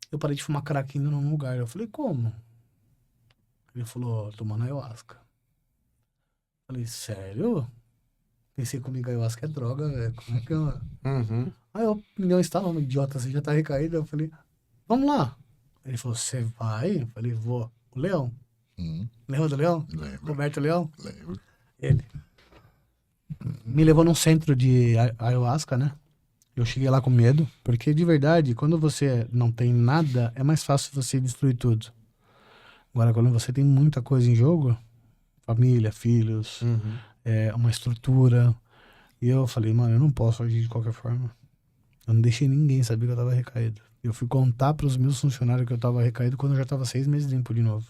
Eu parei de fumar crack indo num lugar. Eu falei, como? Ele falou, tomando ayahuasca. Eu falei, sério? Pensei comigo, ayahuasca é droga, velho. Como é que eu... Aí eu me deu um estalo, idiota, você já tá recaído. Eu falei, vamos lá. Ele falou, você vai? Eu falei, vou. O Leão. Lembra do Leão? Lembro. Roberto Leão? Lembro. Ele me levou num centro de ayahuasca, né? Eu cheguei lá com medo, porque de verdade, quando você não tem nada, é mais fácil você destruir tudo. Agora, quando você tem muita coisa em jogo, família, filhos, uma estrutura, e eu falei, mano, eu não posso agir de qualquer forma. Eu não deixei ninguém saber que eu tava recaído. Eu fui contar pros meus funcionários que eu tava recaído quando eu já tava 6 meses limpo de novo.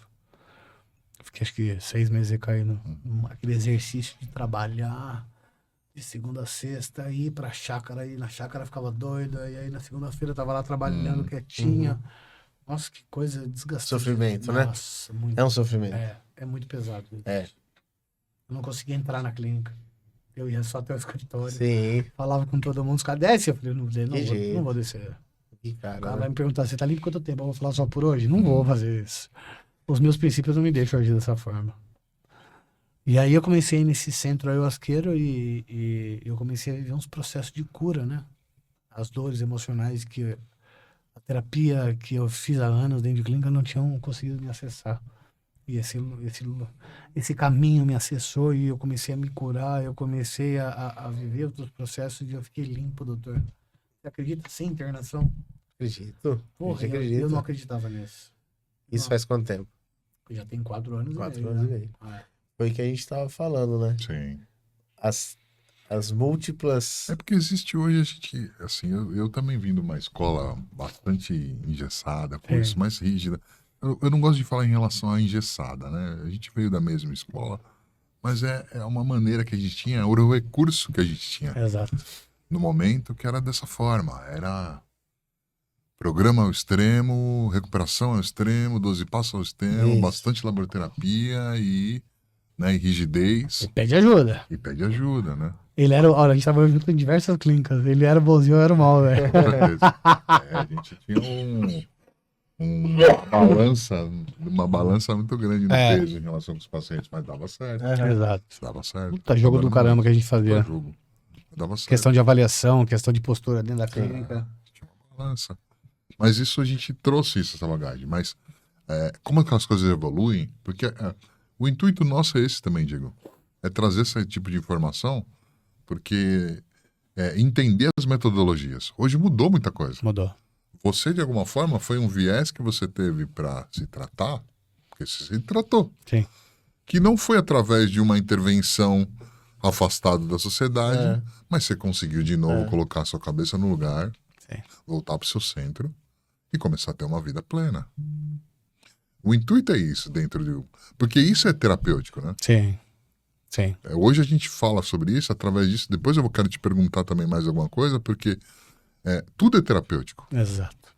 Fiquei, acho que 6 meses recaído. Aquele exercício de trabalhar de segunda a sexta, ir pra chácara, e na chácara ficava doida, e aí na segunda-feira eu tava lá trabalhando quietinha. Nossa, que coisa desgastante. Sofrimento, Nossa, né? muito. É um sofrimento. É muito pesado. É. Eu não conseguia entrar na clínica. Eu ia só até o escritório. Sim. Falava com todo mundo, os caras desce. Eu falei, não vou descer. Que cara, O cara vai me perguntar, você tá limpo quanto tempo? Eu vou falar só por hoje? Não vou fazer isso. Os meus princípios não me deixam agir dessa forma. E aí eu comecei nesse centro ayahuasqueiro e eu comecei a viver uns processos de cura, né? As dores emocionais que a terapia que eu fiz há anos dentro de clínica não tinham conseguido me acessar. E esse caminho me acessou e eu comecei a me curar, eu comecei a viver outros processos e eu fiquei limpo, doutor. Você acredita sem internação? Acredito. Porra, eu não acreditava nisso. Isso faz quanto tempo? Já tem 4 anos 4 anos e meio. É. Foi o que a gente tava falando, né? Sim. As múltiplas... É porque existe hoje, a gente, assim, eu também vim de uma escola bastante engessada, coisa mais rígida. Eu não gosto de falar em relação à engessada, né? A gente veio da mesma escola, mas é uma maneira que a gente tinha, era o recurso que a gente tinha. Exato. No momento que era dessa forma, era programa ao extremo, recuperação ao extremo, 12 passos ao extremo, bastante laboraterapia e rigidez. E pede ajuda. E pede ajuda, né? Ele era, olha, a gente tava junto em diversas clínicas, ele era o bonzinho, eu era o mal, velho. A gente tinha uma balança muito grande no peso em relação com os pacientes, mas dava certo. Exato. Dava certo. Puta jogo do caramba que a gente fazia. Jogo. Dava certo. Questão de avaliação, questão de postura dentro da clínica. Tinha uma balança. Mas isso a gente trouxe essa bagagem. Mas como aquelas coisas evoluem, porque o intuito nosso é esse também, Diego. É trazer esse tipo de informação, porque entender as metodologias. Hoje mudou muita coisa. Mudou. Você, de alguma forma, foi um viés que você teve para se tratar, porque você se tratou. Sim. Que não foi através de uma intervenção afastada da sociedade, mas você conseguiu de novo colocar a sua cabeça no lugar, voltar para o seu centro e começar a ter uma vida plena. O intuito é isso dentro de... Porque isso é terapêutico, né? Sim. Sim. Hoje a gente fala sobre isso, através disso. Depois eu quero te perguntar também mais alguma coisa, porque tudo é terapêutico. Exato.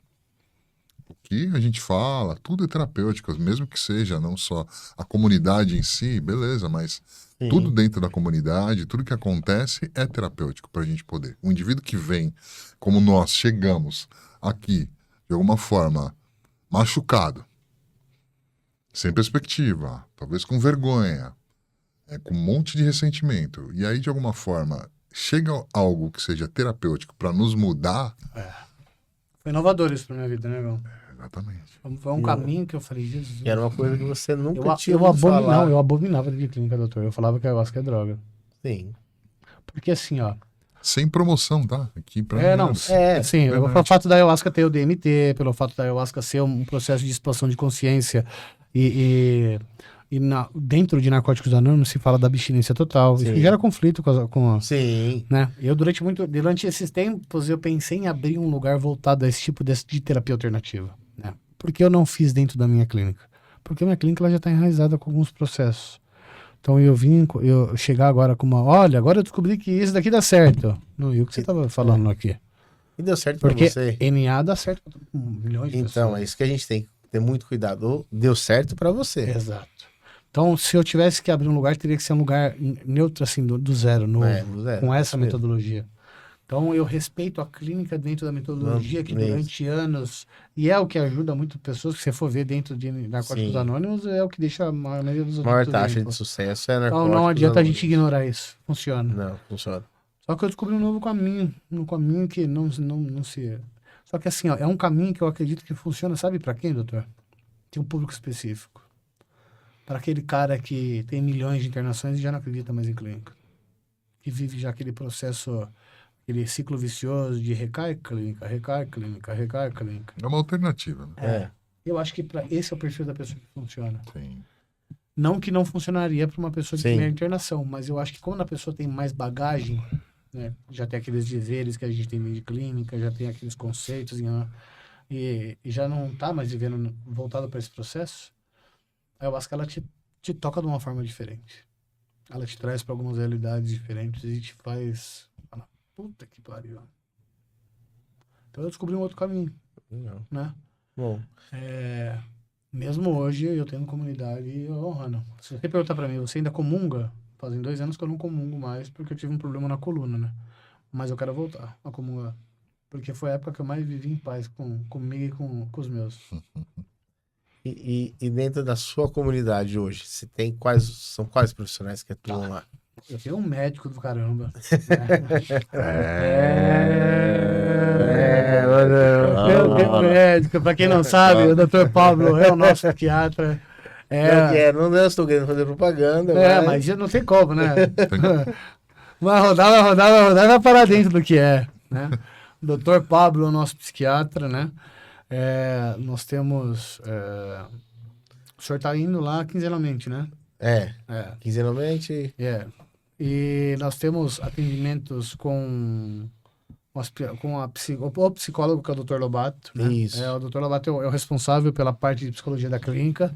O que a gente fala, tudo é terapêutico, mesmo que seja não só a comunidade em si, beleza, mas tudo dentro da comunidade, tudo que acontece é terapêutico para a gente poder. O indivíduo que vem, como nós chegamos aqui, de alguma forma, machucado, sem perspectiva, talvez com vergonha, com um monte de ressentimento, e aí de alguma forma chega algo que seja terapêutico para nos mudar. Foi inovador isso pra minha vida, né, João? Exatamente. Foi um caminho que eu falei, Jesus. E era uma coisa que você nunca tinha ouvido falar. falar. Não, eu abominava de clínica, doutor. Eu falava que a ayahuasca é droga. Sim. Porque assim, ó. Sem promoção, tá? Aqui pra sim, pelo fato da ayahuasca ter o DMT, pelo fato da ayahuasca ser um processo de expansão de consciência e dentro de Narcóticos Anônimos se fala da abstinência total. Sim. Isso gera conflito com Sim. Né? Eu durante esses tempos eu pensei em abrir um lugar voltado a esse tipo de terapia alternativa, né? Porque eu não fiz dentro da minha clínica? Porque a minha clínica ela já está enraizada com alguns processos. Então eu chegar agora com olha, agora eu descobri que isso daqui dá certo. Não, e o que você estava falando aqui? E deu certo pra você? Porque NA dá certo para milhões de pessoas. Então, é isso que a gente tem que ter muito cuidado. Deu certo para você. Exato. Então, se eu tivesse que abrir um lugar, teria que ser um lugar neutro, assim, do zero, novo, do zero, com essa metodologia. Então, eu respeito a clínica dentro da metodologia que durante anos, e é o que ajuda muito pessoas, que você for ver dentro de Narcóticos Anônimos, é o que deixa a maioria dos outros. A maior taxa de sucesso é Narcóticos Então, não adianta Anônimos. a gente ignorar isso. Funciona. Não, funciona. Só que eu descobri um novo caminho, um caminho que não se... Só que assim, ó, é um caminho que eu acredito que funciona, sabe para quem, doutor? Tem um público específico. Para aquele cara que tem milhões de internações e já não acredita mais em clínica. Que vive já aquele processo, aquele ciclo vicioso de recai clínica. É uma alternativa, né? Eu acho que esse é o perfil da pessoa que funciona. Sim. Não que não funcionaria para uma pessoa de primeira internação, mas eu acho que quando a pessoa tem mais bagagem, né, já tem aqueles dizeres que a gente tem de clínica, já tem aqueles conceitos, e já não está mais vivendo voltado para esse processo, a ayahuasca ela te toca de uma forma diferente. Ela te traz para algumas realidades diferentes e te faz... Puta que pariu. Então eu descobri um outro caminho. Né? Bom. Mesmo hoje eu tenho comunidade honrando. Se você perguntar para mim, você ainda comunga? Fazem 2 anos que eu não comungo mais porque eu tive um problema na coluna, né? Mas eu quero voltar a comungar. Porque foi a época que eu mais vivi em paz comigo e com os meus. E dentro da sua comunidade hoje, você tem são quais profissionais que atuam lá? Eu tenho um médico do caramba. Eu tenho um médico, pra quem não sabe, o Dr. Pablo é o nosso psiquiatra. Não estou querendo fazer propaganda. Mas não tem como, né? Vai rodar, vai parar dentro do que é, né? O Dr. Pablo é o nosso psiquiatra, né? Nós temos... o senhor tá indo lá quinzenalmente, né? Quinzenalmente. E nós temos atendimentos com o psicólogo, que é o Dr. Lobato. Né? Isso. O Dr. Lobato é o responsável pela parte de psicologia da clínica.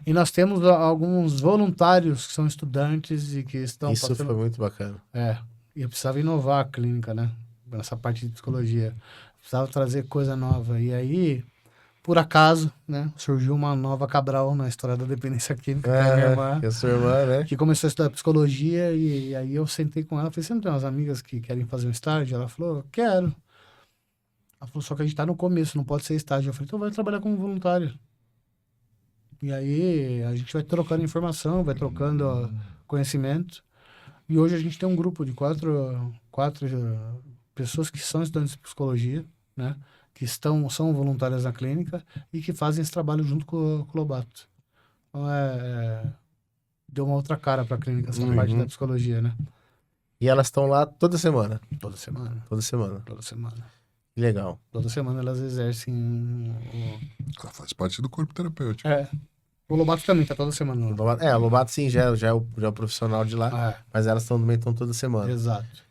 E nós temos alguns voluntários que são estudantes e que estão Isso foi muito bacana. E eu precisava inovar a clínica, né? Nessa parte de psicologia. Precisava trazer coisa nova. E aí, por acaso, né? Surgiu uma nova Cabral na história da dependência química, que é a minha irmã. Que é a sua irmã, né? Que começou a estudar psicologia e aí eu sentei com ela, falei, você não tem umas amigas que querem fazer um estágio? Ela falou, quero. Ela falou, só que a gente tá no começo, não pode ser estágio. Eu falei, então vai trabalhar como voluntário. E aí a gente vai trocando informação, vai trocando conhecimento. E hoje a gente tem um grupo de quatro pessoas que são estudantes de psicologia, né? Que são voluntárias na clínica e que fazem esse trabalho junto com o Lobato. Então deu uma outra cara para a clínica essa parte da psicologia, né? E elas estão lá toda semana? Toda semana. Toda semana. Toda semana. Que legal. Toda semana elas exercem Ela faz parte do corpo terapêutico. O Lobato também tá toda semana. A Lobato sim, já é o profissional de lá, mas elas também estão toda semana. Exato.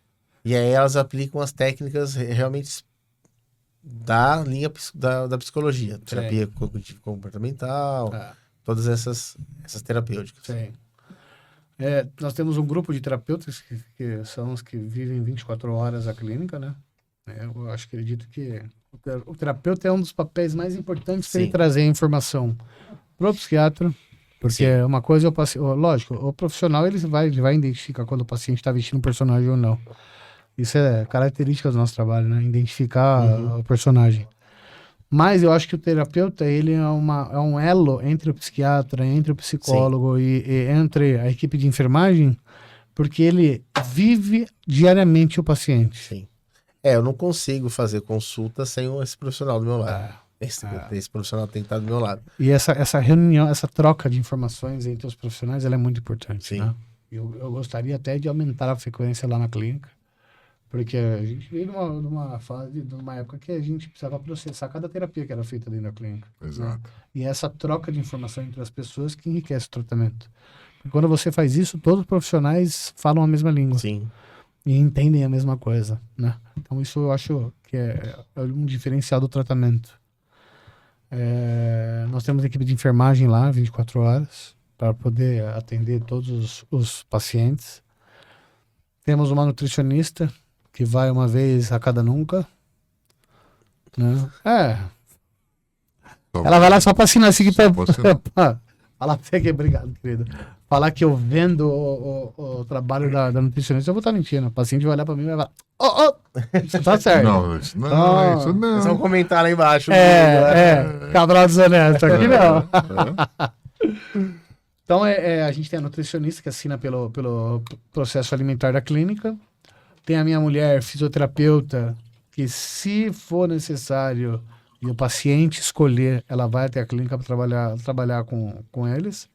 E aí elas aplicam as técnicas realmente da linha da psicologia. Terapia cognitivo-comportamental, todas essas terapêuticas. Sim. Nós temos um grupo de terapeutas que são os que vivem 24 horas a clínica, né? Eu acredito que o terapeuta é um dos papéis mais importantes para ele trazer a informação pro psiquiatra, porque uma coisa é o paciente, lógico, o profissional ele vai identificar quando o paciente está vestindo um personagem ou não. Isso é característica do nosso trabalho, né? Identificar o personagem. Mas eu acho que o terapeuta, ele é um elo entre o psiquiatra, entre o psicólogo e entre a equipe de enfermagem, porque ele vive diariamente o paciente. Sim. Eu não consigo fazer consulta sem esse profissional do meu lado. Esse profissional tem que estar do meu lado. E essa reunião, essa troca de informações entre os profissionais, ela é muito importante. Sim. Né? Eu gostaria até de aumentar a frequência lá na clínica, porque a gente veio numa época que a gente precisava processar cada terapia que era feita dentro da clínica. Exato. Né? E essa troca de informação entre as pessoas que enriquece o tratamento. Porque quando você faz isso, todos os profissionais falam a mesma língua. Sim. E entendem a mesma coisa, né? Então isso eu acho que é um diferencial do tratamento. Nós temos equipe de enfermagem lá, 24 horas, para poder atender todos os pacientes. Temos uma nutricionista, que vai uma vez a cada nunca. Né? Ela vai lá só para assinar assim, para falar pra você, obrigado, querido. Falar que eu vendo o trabalho da nutricionista, eu vou estar mentindo. O paciente vai olhar pra mim e vai falar, você tá certo. Não, isso não. Vocês vão comentar lá embaixo. Cabral desonesto, aqui não. Então, a gente tem a nutricionista que assina pelo processo alimentar da clínica. Tem a minha mulher fisioterapeuta, que se for necessário e o paciente escolher, ela vai até a clínica para trabalhar com eles.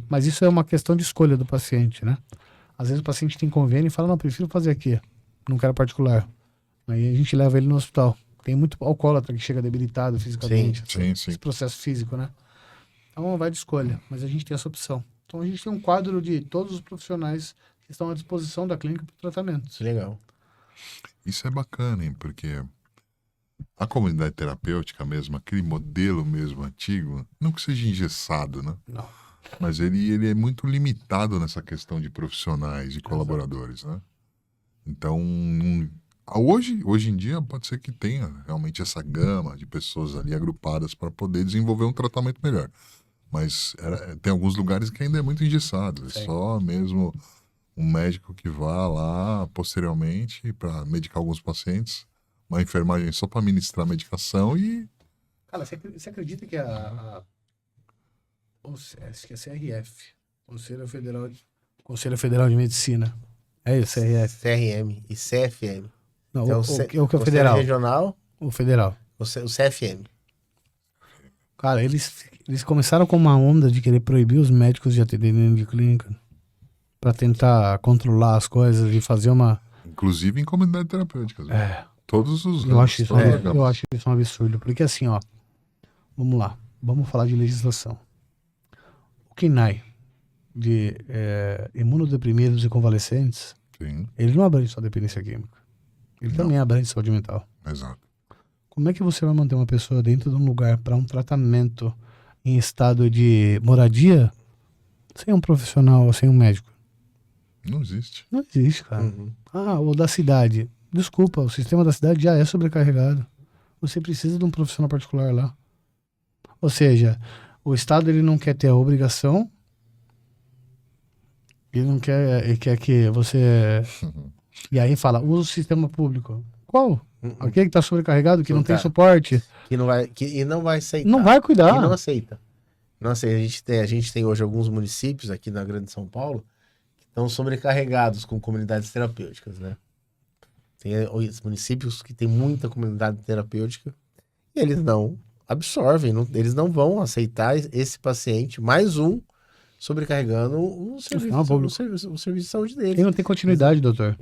Mas isso é uma questão de escolha do paciente, né? Às vezes o paciente tem convênio e fala, não, prefiro fazer aqui, não quero particular. Aí a gente leva ele no hospital. Tem muito alcoólatra que chega debilitado fisicamente. Sim. Esse processo físico, né? Então vai de escolha, mas a gente tem essa opção. Então a gente tem um quadro de todos os profissionais que estão à disposição da clínica para o tratamento. Legal. Isso é bacana, hein? Porque a comunidade terapêutica mesmo, aquele modelo mesmo antigo, não que seja engessado, né? Não. Mas ele é muito limitado nessa questão de profissionais e colaboradores, né? Então, hoje em dia pode ser que tenha realmente essa gama de pessoas ali agrupadas para poder desenvolver um tratamento melhor. Mas tem alguns lugares que ainda é muito engessado. É só mesmo um médico que vá lá posteriormente para medicar alguns pacientes, uma enfermagem só para administrar medicação e... Cara, você acredita que acho que é CRF, Conselho Federal de Medicina. É isso, CRF. CRM e CFM. Não, então, o que é o federal? Regional. O federal. O CFM. Cara, eles começaram com uma onda de querer proibir os médicos de atendimento de clínica para tentar controlar as coisas e fazer uma... Inclusive em comunidade terapêutica. Todos os... Eu acho isso um absurdo. Porque assim, ó, vamos lá. Vamos falar de legislação. O KNAI, de imunodeprimidos e convalescentes, Sim. ele não abrange só dependência química. Ele também abrange saúde mental. Exato. Como é que você vai manter uma pessoa dentro de um lugar para um tratamento em estado de moradia sem um profissional, sem um médico? Não existe. Não existe, cara. O da cidade. Desculpa, o sistema da cidade já é sobrecarregado. Você precisa de um profissional particular lá. Ou seja, o Estado ele não quer ter a obrigação, ele quer que você... E aí fala, usa o sistema público. Qual? Aquele que tá sobrecarregado, que não tem Tá. suporte. E não vai aceitar. Não vai cuidar. E não aceita. Não aceita. A gente tem hoje alguns municípios aqui na Grande São Paulo que estão sobrecarregados com comunidades terapêuticas, né? Tem os municípios que tem muita comunidade terapêutica e eles não absorvem, eles não vão aceitar esse paciente, mais um, sobrecarregando o serviço de saúde dele. E não tem continuidade, doutor.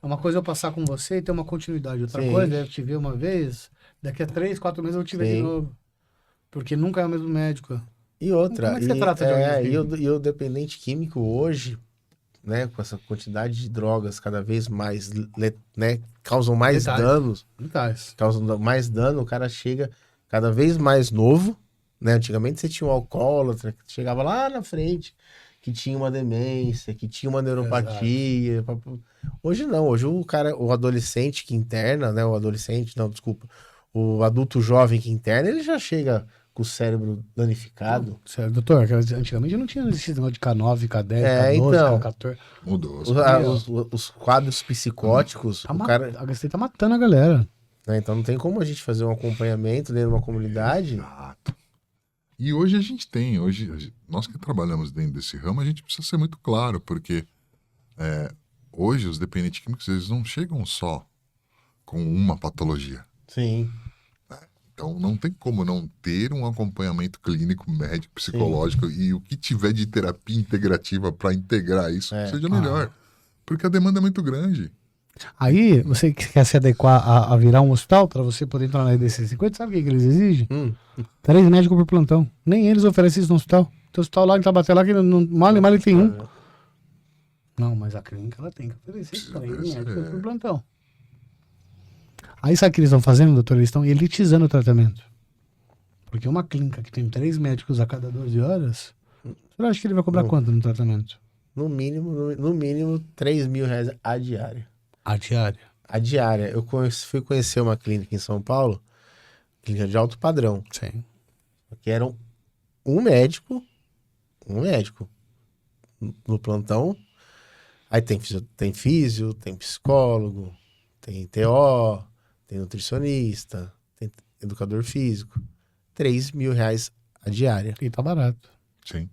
Uma coisa é eu passar com você e ter uma continuidade. Outra coisa é eu te ver uma vez, daqui a 3, 4 meses eu te ver de novo. Porque nunca é o mesmo médico. E outra, como é que você trata de alguém? E o dependente químico hoje, né, com essa quantidade de drogas cada vez mais, né, causam mais danos. Causam mais dano, o cara chega cada vez mais novo, né? Antigamente você tinha um alcoólatra que chegava lá na frente, que tinha uma demência, que tinha uma neuropatia. Hoje não, hoje o adolescente que interna, né? O adulto jovem que interna, ele já chega com o cérebro danificado. Sério, doutor, antigamente não tinha esse negócio de K9, K10, K12, então, K14. Mudou. Os quadros psicóticos, A Gastei tá matando a galera. Né, então não tem como a gente fazer um acompanhamento dentro de uma comunidade. Exato. E hoje a gente tem, nós que trabalhamos dentro desse ramo, a gente precisa ser muito claro, porque hoje os dependentes químicos, eles não chegam só com uma patologia. Sim. Então não tem como não ter um acompanhamento clínico, médico, psicológico e o que tiver de terapia integrativa para integrar isso seja melhor. Porque a demanda é muito grande. Aí, você que quer se adequar a virar um hospital para você poder entrar na EDC 50, sabe o que eles exigem? 3 médicos por plantão. Nem eles oferecem isso no hospital. Tem hospital lá em Tabaté lá que mal tem um. Não, mas a clínica ela tem que oferecer 3 médicos por plantão. Aí sabe o que eles estão fazendo, doutor? Eles estão elitizando o tratamento. Porque uma clínica que tem 3 médicos a cada 12 horas, você acha que ele vai cobrar quanto no tratamento? No mínimo R$3.000 a diária. A diária? A diária. Eu fui conhecer uma clínica em São Paulo, clínica de alto padrão. Sim. Que eram um médico no plantão. Aí tem físio, tem psicólogo, tem TO, tem nutricionista, tem educador físico. R$3.000 a diária. E tá barato. Sim.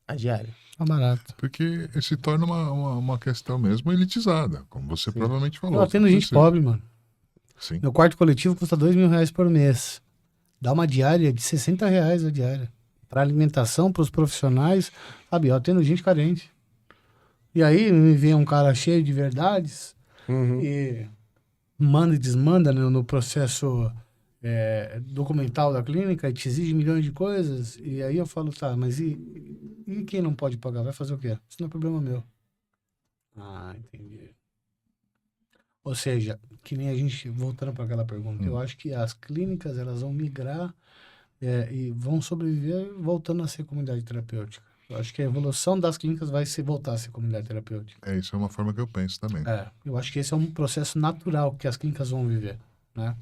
A diária. Tá barato. Porque se torna uma questão mesmo elitizada, como você provavelmente falou. Eu atendo gente pobre, mano. Sim. Meu quarto coletivo custa R$2.000 por mês. Dá uma diária de R$60 a diária. Pra alimentação, pros profissionais. Sabe, eu atendo gente carente. E aí me vem um cara cheio de verdades e manda e desmanda no processo documental da clínica e te exige milhões de coisas. E aí eu falo, tá, mas e quem não pode pagar? Vai fazer o quê? Isso não é problema meu. Ah, entendi. Ou seja, que nem a gente, voltando para aquela pergunta, eu acho que as clínicas elas vão migrar e vão sobreviver voltando a ser comunidade terapêutica. Eu acho que a evolução das clínicas vai voltar a ser comunidade terapêutica. Isso é uma forma que eu penso também. Eu acho que esse é um processo natural que as clínicas vão viver, né?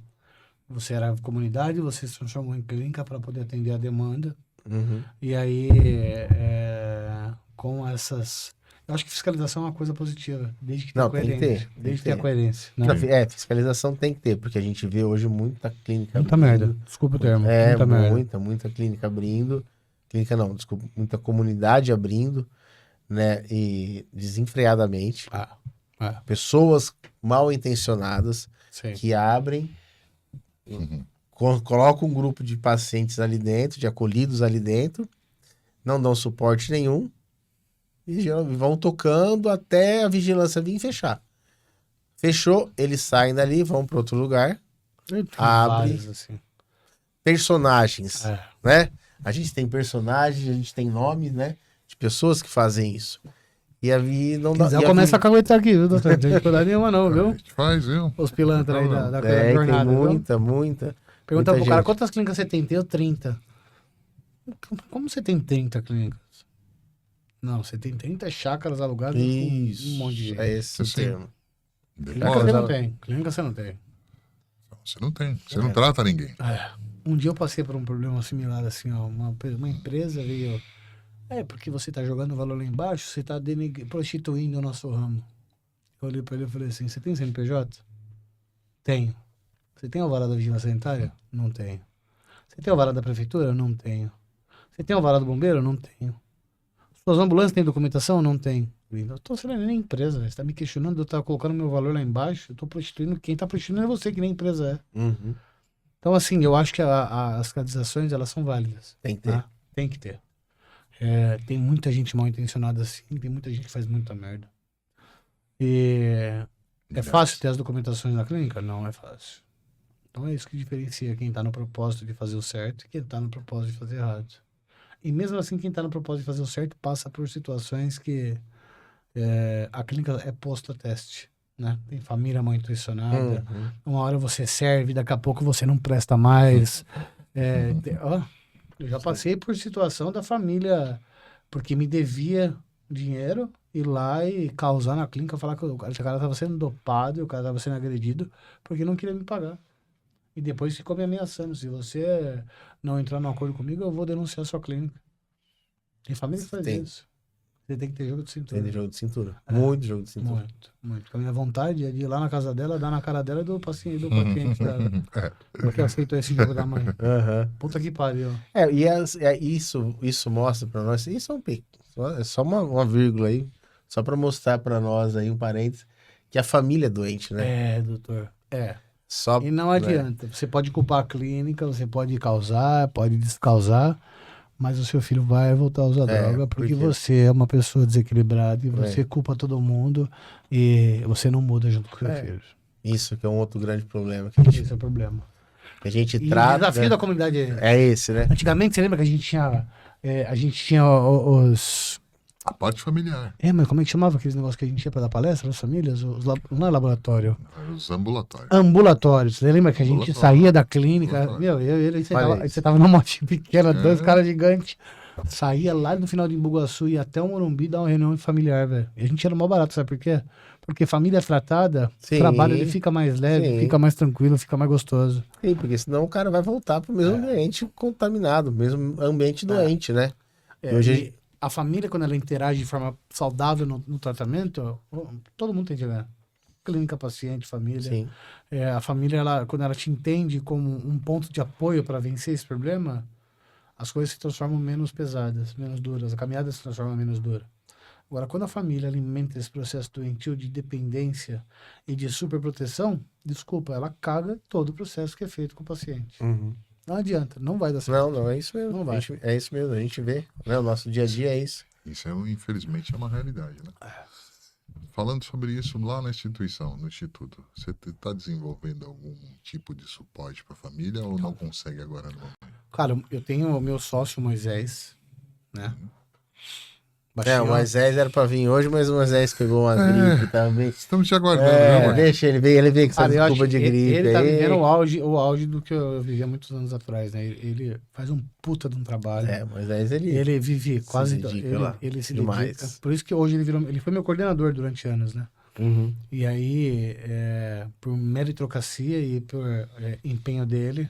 Você era comunidade, você se transformou em clínica para poder atender a demanda. E aí, com essas... Eu acho que fiscalização é uma coisa positiva, desde que tenha coerência. Desde que tenha coerência. Né? Fiscalização tem que ter, porque a gente vê hoje muita clínica muita merda, desculpa o termo. Muita clínica abrindo. Clínica não, desculpa, muita comunidade abrindo, né? E desenfreadamente. Pessoas mal intencionadas que abrem, colocam um grupo de pacientes ali dentro, de acolhidos ali dentro, não dão suporte nenhum e vão tocando até a vigilância vir fechar. Fechou, eles saem dali, vão para outro lugar, abrem personagens, né? A gente tem personagens, a gente tem nomes, né? De pessoas que fazem isso. E a Vi não dá. Já começa a caguetar aqui, viu, doutor? Não tem dificuldade nenhuma, não, viu? A gente faz, viu? Os pilantras aí da jornada. Tem muita. Pergunta pro cara, quantas clínicas você tem? Tenho 30. Como você tem 30 clínicas? Não, você tem 30 chácaras alugadas com um monte de gente. É esse o termo. Clínica você não tem. Clínica você não tem. Você não tem. Você não trata ninguém. Um dia eu passei por um problema similar, assim, ó. Uma empresa veio... porque você tá jogando o valor lá embaixo, você tá prostituindo o nosso ramo. Eu olhei pra ele e falei assim, você tem CNPJ? Tenho. Você tem alvará da vigilância sanitária? Não tenho. Você tem alvará da prefeitura? Não tenho. Você tem alvará do bombeiro? Não tenho. Suas ambulâncias têm documentação? Não tem. Eu tô sendo nem empresa, você tá me questionando, eu tava colocando meu valor lá embaixo, eu tô prostituindo, quem tá prostituindo é você, que nem empresa é. Uhum. Então, assim, eu acho que as canalizações, elas são válidas. Tem que ter. Tá? Tem que ter. Tem muita gente mal intencionada assim, tem muita gente que faz muita merda. E é fácil ter as documentações na clínica? Não é fácil. Então é isso que diferencia quem tá no propósito de fazer o certo e quem tá no propósito de fazer errado. E mesmo assim, quem tá no propósito de fazer o certo passa por situações que a clínica é posto a teste. Né? Tem família mal intencionada. Uma hora você serve, daqui a pouco você não presta mais. Eu já passei por situação da família porque me devia dinheiro, ir lá e causar na clínica, falar que o cara estava sendo dopado, o cara estava sendo agredido porque não queria me pagar. E depois ficou me ameaçando. Se você não entrar no acordo comigo, eu vou denunciar a sua clínica. Tem família que faz isso. Você tem que ter jogo de cintura. Tem jogo de cintura. Muito jogo de cintura. Muito, muito. A minha vontade é de ir lá na casa dela, dar na cara dela e do paciente dela. Porque aceitou esse jogo da mãe. Puta que pariu. Isso mostra pra nós. Isso é só uma vírgula aí. Só pra mostrar pra nós aí, um parênteses, que a família é doente, né? Doutor. Só, e não adianta. Você pode culpar a clínica, você pode causar, pode descausar. Mas o seu filho vai voltar a usar droga porque você é uma pessoa desequilibrada e você culpa todo mundo e você não muda junto com o seu filho. Isso que é um outro grande problema. Esse é o problema. Que a gente trata. O desafio da comunidade é esse, né? Antigamente, você lembra que a gente tinha os... A parte familiar. Mas como é que chamava aqueles negócios que a gente ia pra dar palestra nas famílias? Não é laboratório. Os ambulatórios. Ambulatórios. Você lembra que a gente saía da clínica? Você tava numa motinha pequena, 2 caras gigantes. Saía lá no final de Embu-Guaçu e até o Morumbi dar uma reunião familiar, velho. E a gente era mó barato, sabe por quê? Porque família tratada, o trabalho ele fica mais leve, fica mais tranquilo, fica mais gostoso. Sim, porque senão o cara vai voltar pro mesmo ambiente contaminado, mesmo ambiente doente, né? Hoje a família, quando ela interage de forma saudável no tratamento, todo mundo tem que ganhar. Clínica, paciente, família. Sim. A família, quando ela te entende como um ponto de apoio para vencer esse problema, as coisas se transformam menos pesadas, menos duras. A caminhada se transforma menos dura. Agora, quando a família alimenta esse processo doentio de dependência e de superproteção, desculpa, ela caga todo o processo que é feito com o paciente. Não adianta, não vai dar certo. Não, é isso mesmo. Não vai. É isso mesmo, a gente vê. Né? O nosso dia a dia é isso. Isso, infelizmente, é uma realidade, né? Falando sobre isso lá na instituição, no instituto, você está desenvolvendo algum tipo de suporte para a família ou não consegue agora não? Cara, eu tenho o meu sócio Moisés, né? O Moisés era pra vir hoje, mas o Moisés pegou uma gripe também. Estamos te aguardando, deixa ele ver que essa desculpa de gripe. Ele tá vivendo o auge do que eu vivia muitos anos atrás, né? Ele faz um puta de um trabalho. Moisés, ele vive quase... Ele se demais. dedica. Por isso que hoje ele foi meu coordenador durante anos, né? E aí, por meritocracia e por empenho dele,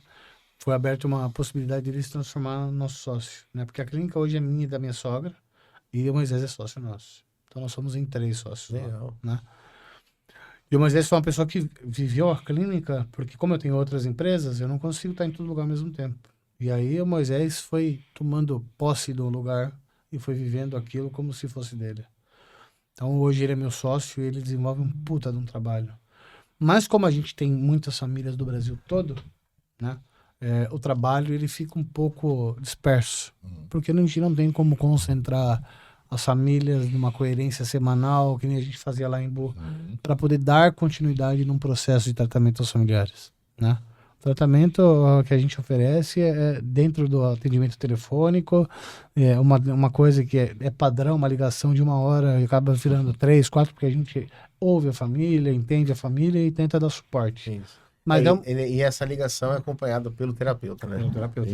foi aberta uma possibilidade de ele se transformar no nosso sócio, né? Porque a clínica hoje é minha e da minha sogra. E o Moisés é sócio nosso. Então nós somos em 3 sócios. Legal. Né? E o Moisés foi uma pessoa que viveu a clínica, porque como eu tenho outras empresas, eu não consigo estar em todo lugar ao mesmo tempo. E aí o Moisés foi tomando posse do lugar e foi vivendo aquilo como se fosse dele. Então hoje ele é meu sócio e ele desenvolve um puta de um trabalho. Mas como a gente tem muitas famílias do Brasil todo, né? O trabalho ele fica um pouco disperso, porque a gente não tem como concentrar as famílias numa coerência semanal, que nem a gente fazia lá em Embu, para poder dar continuidade num processo de tratamento aos familiares, né? O tratamento que a gente oferece é dentro do atendimento telefônico, uma coisa que é padrão, uma ligação de 1 hora e acaba virando 3, 4, porque a gente ouve a família, entende a família e tenta dar suporte. Isso. Mas e essa ligação é acompanhada pelo terapeuta, né? Pelo terapeuta.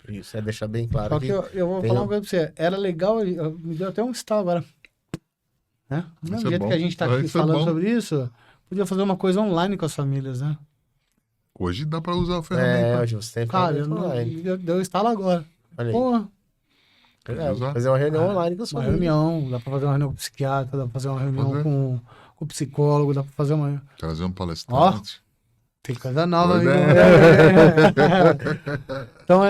Isso, é deixar bem claro. Só que eu vou falar uma coisa pra você. Era legal, me deu até um estalo agora. Né? Do mesmo jeito que a gente tá aqui falando sobre isso, podia fazer uma coisa online com as famílias, né? Hoje dá pra usar a ferramenta. Hoje você tem ferramenta online. Deu estalo agora. Porra. Fazer uma reunião online com as famílias. Uma reunião, dá pra fazer uma reunião com o psiquiatra, dá pra fazer uma reunião com o psicólogo, dá pra fazer uma... Trazer um palestrante. Tem coisa nova. Pois Então,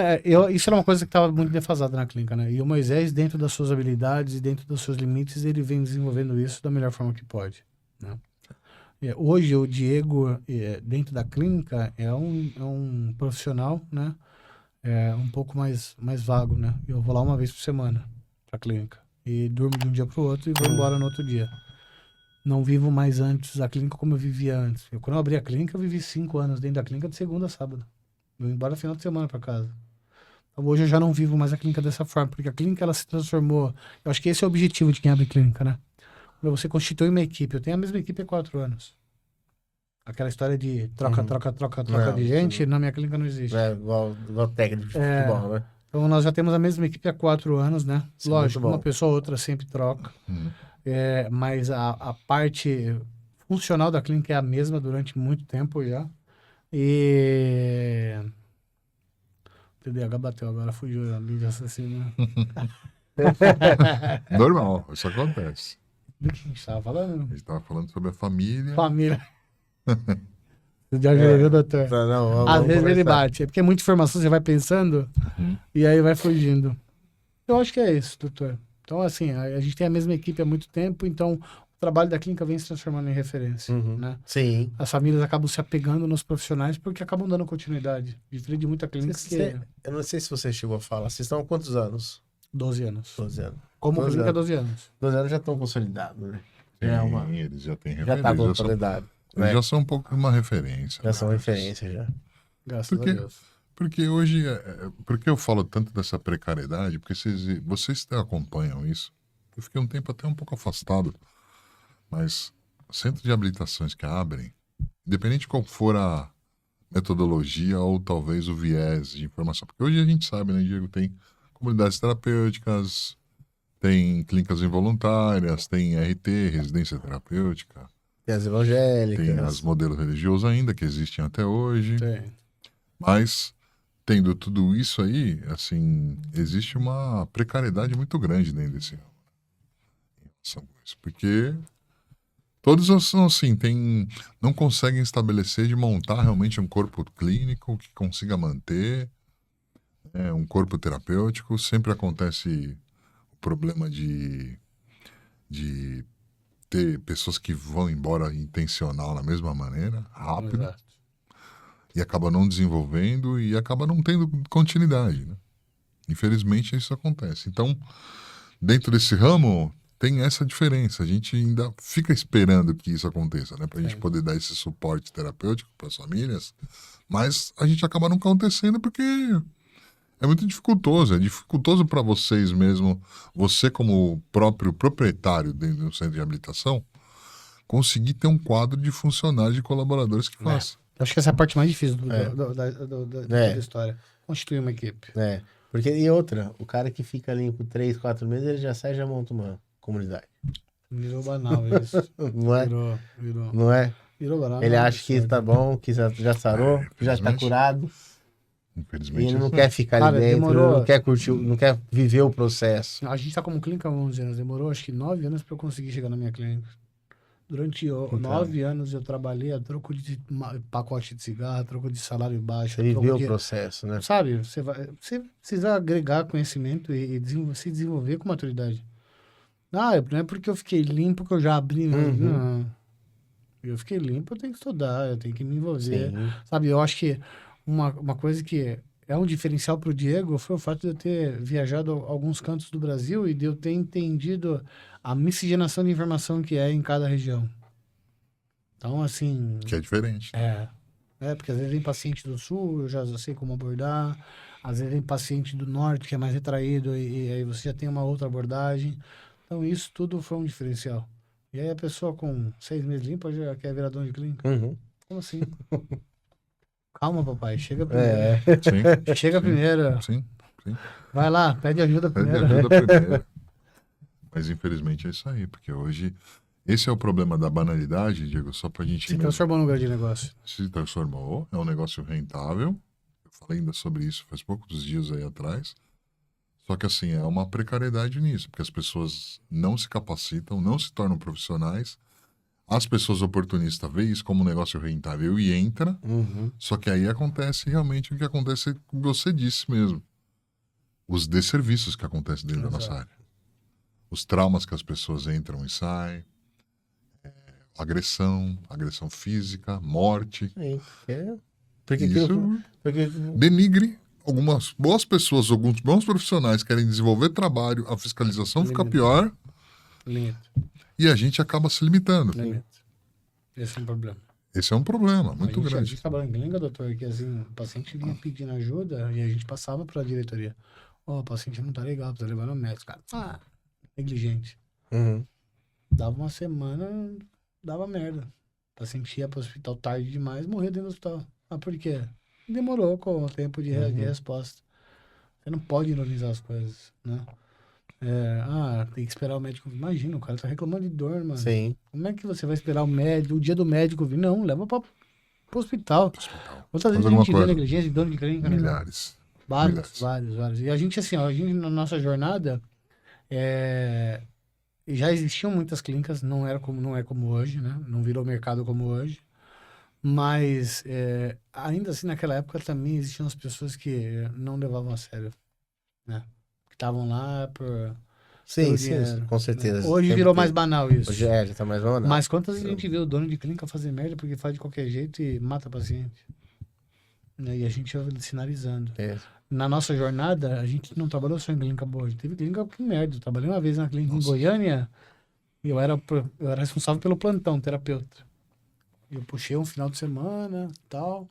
isso era uma coisa que estava muito defasada na clínica, né? E o Moisés, dentro das suas habilidades e dentro dos seus limites, ele vem desenvolvendo isso da melhor forma que pode, né? Hoje, o Diego, dentro da clínica, é um profissional, né? Um pouco mais vago, né? Eu vou lá uma vez por semana pra clínica. E durmo de um dia pro outro e vou embora no outro dia. Não vivo mais antes da clínica como eu vivia antes. Quando eu abri a clínica, eu vivi 5 anos dentro da clínica de segunda a sábado. Eu ia embora no final de semana pra casa. Então, hoje eu já não vivo mais a clínica dessa forma, porque a clínica ela se transformou. Eu acho que esse é o objetivo de quem abre clínica, né? Quando você constitui uma equipe. Eu tenho a mesma equipe há 4 anos. Aquela história de troca de gente, na minha clínica não existe. Igual técnico de futebol, né? Então nós já temos a mesma equipe há 4 anos, né? Isso. Lógico, uma pessoa ou outra sempre troca. Mas a parte funcional da clínica é a mesma durante muito tempo já. E... O TDAH bateu agora, fugiu a linha de raciocínio. Normal, isso acontece. Do que a gente estava falando? A gente estava falando sobre a família. Família. Você já viu, doutor? Não, às vezes ele bate. É porque é muita informação, você vai pensando e aí vai fugindo. Eu acho que é isso, doutor. Então, assim, a gente tem a mesma equipe há muito tempo, então o trabalho da clínica vem se transformando em referência, né? Sim. As famílias acabam se apegando nos profissionais porque acabam dando continuidade. Diferente de muita clínica Eu não sei se você chegou a falar. Vocês estão há quantos anos? 12 anos. 12 anos. Como clínica, 12 anos. 12 anos já estão consolidados, né? Sim, eles já têm referência. Já tá consolidado. Eles já são um pouco uma referência. Já são referência, já. Graças a Deus. Porque hoje, por que eu falo tanto dessa precariedade? Porque vocês acompanham isso. Eu fiquei um tempo até um pouco afastado, mas centros de habilitações que abrem, independente de qual for a metodologia ou talvez o viés de informação, porque hoje a gente sabe, né, Diego, tem comunidades terapêuticas, tem clínicas involuntárias, tem RT, residência terapêutica, tem as evangélicas, tem as modelos religiosos ainda, que existem até hoje. Tem. Mas, tendo tudo isso aí, assim, existe uma precariedade muito grande dentro desse ramo. Porque todos assim, não conseguem estabelecer de montar realmente um corpo clínico que consiga manter um corpo terapêutico. Sempre acontece o problema de ter pessoas que vão embora intencional na mesma maneira, rápido. Exato. E acaba não desenvolvendo e acaba não tendo continuidade, né? Infelizmente isso acontece. Então, dentro desse ramo, tem essa diferença. A gente ainda fica esperando que isso aconteça, né? Pra gente poder dar esse suporte terapêutico para as famílias, mas a gente acaba não acontecendo porque é muito dificultoso. É dificultoso para vocês mesmo, você como próprio proprietário dentro do centro de reabilitação, conseguir ter um quadro de funcionários, de colaboradores que façam. Acho que essa é a parte mais difícil da história. Constituir uma equipe. Porque, e outra, o cara que fica ali por 3, 4 meses, ele já sai e já monta uma comunidade. Virou banal isso. Não é? Virou. Não é? Virou banal. Ele acha que está bom, que já sarou, que já está curado. Infelizmente. E ele não quer ficar ali dentro, não quer curtir, não quer viver o processo. A gente está como clínica há 11 anos. Demorou acho que 9 anos para eu conseguir chegar na minha clínica. Durante 9 anos eu trabalhei a troco de pacote de cigarro, a troco de salário baixo. Você viveu o processo, né? Sabe, você precisa agregar conhecimento e se desenvolver com maturidade. Não é porque eu fiquei limpo que eu já abri. Não. Eu fiquei limpo, eu tenho que estudar, eu tenho que me envolver. Sim. Sabe, eu acho que uma coisa que é um diferencial para o Diego foi o fato de eu ter viajado a alguns cantos do Brasil e de eu ter entendido a miscigenação de informação que é em cada região. Então, assim... Que é diferente. Porque às vezes vem paciente do Sul, eu já sei como abordar. Às vezes vem paciente do Norte, que é mais retraído, e aí você já tem uma outra abordagem. Então, isso tudo foi um diferencial. E aí a pessoa com 6 meses limpa já quer virar dono de clínica. Como assim? Calma, papai. Chega primeiro. Sim, Chega primeiro. Sim. Vai lá, pede ajuda primeiro. Mas infelizmente é isso aí, porque hoje esse é o problema da banalidade, Diego, só pra gente... Se transformou num grande negócio. Se transformou, é um negócio rentável. Eu falei ainda sobre isso faz poucos dias aí atrás. Só que assim, é uma precariedade nisso, porque as pessoas não se capacitam, não se tornam profissionais. As pessoas oportunistas veem isso como um negócio rentável e entra, só que aí acontece realmente o que acontece, como você disse mesmo. Os desserviços que acontecem dentro da nossa área. Os traumas que as pessoas entram e saem. Agressão física, morte. Porque denigre algumas boas pessoas, alguns bons profissionais querem desenvolver trabalho, a fiscalização fica pior. E a gente acaba se limitando. Esse é um problema. Esse é um problema muito grande. A gente trabalha em clínica, doutor, que assim, o paciente vinha pedindo ajuda e a gente passava para a diretoria. O paciente não tá legal, precisa levar no médico. Cara, negligente. Dava uma semana, dava merda. O paciente ia para o hospital tarde demais, morria dentro do hospital. Por quê? Demorou com o tempo de resposta. Você não pode ironizar as coisas, né? Tem que esperar o médico vir. Imagina, o cara tá reclamando de dor, mano. Sim. Como é que você vai esperar o dia do médico vir? Não, leva pro hospital. Quantas vezes a gente vê negligência de dono de clínica? Milhares. Vários. E a gente, assim, na nossa jornada, já existiam muitas clínicas, não é como hoje, né? Não virou mercado como hoje. Mas, ainda assim, naquela época também existiam as pessoas que não levavam a sério, né? Que estavam lá por... Sim, com certeza. Hoje virou mais banal isso. Hoje já tá mais banal. Mas quantas vezes a gente vê o dono de clínica fazer merda porque faz de qualquer jeito e mata o paciente? E a gente ia sinalizando. Na nossa jornada, a gente não trabalhou só em clínica boa. A gente teve clínica que merda. Eu trabalhei uma vez na clínica em Goiânia e eu era responsável pelo plantão, terapeuta. Eu puxei um final de semana e tal.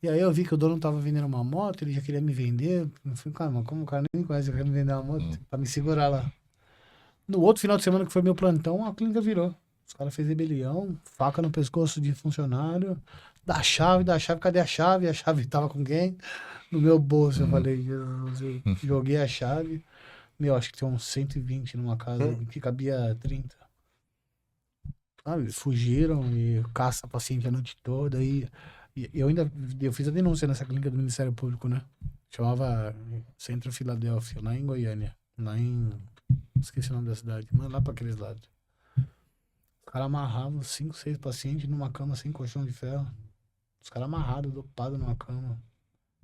E aí eu vi que o dono tava vendendo uma moto, ele já queria me vender. Eu falei, cara, mas como o cara nem me conhece, eu quero me vender uma moto pra me segurar lá. No outro final de semana que foi meu plantão, a clínica virou. Os caras fez rebelião, faca no pescoço de funcionário, da chave, cadê a chave? A chave tava com quem? No meu bolso, eu falei, Jesus, eu joguei a chave. Acho que tem uns 120 numa casa que cabia 30. Sabe? Fugiram e caça paciente a noite toda. E eu fiz a denúncia nessa clínica do Ministério Público, né? Chamava Centro Filadélfia, lá em Goiânia. Esqueci o nome da cidade, mas lá pra aqueles lados. Os caras amarravam 5, 6 pacientes numa cama sem colchão de ferro. Os caras amarrados, dopados numa cama.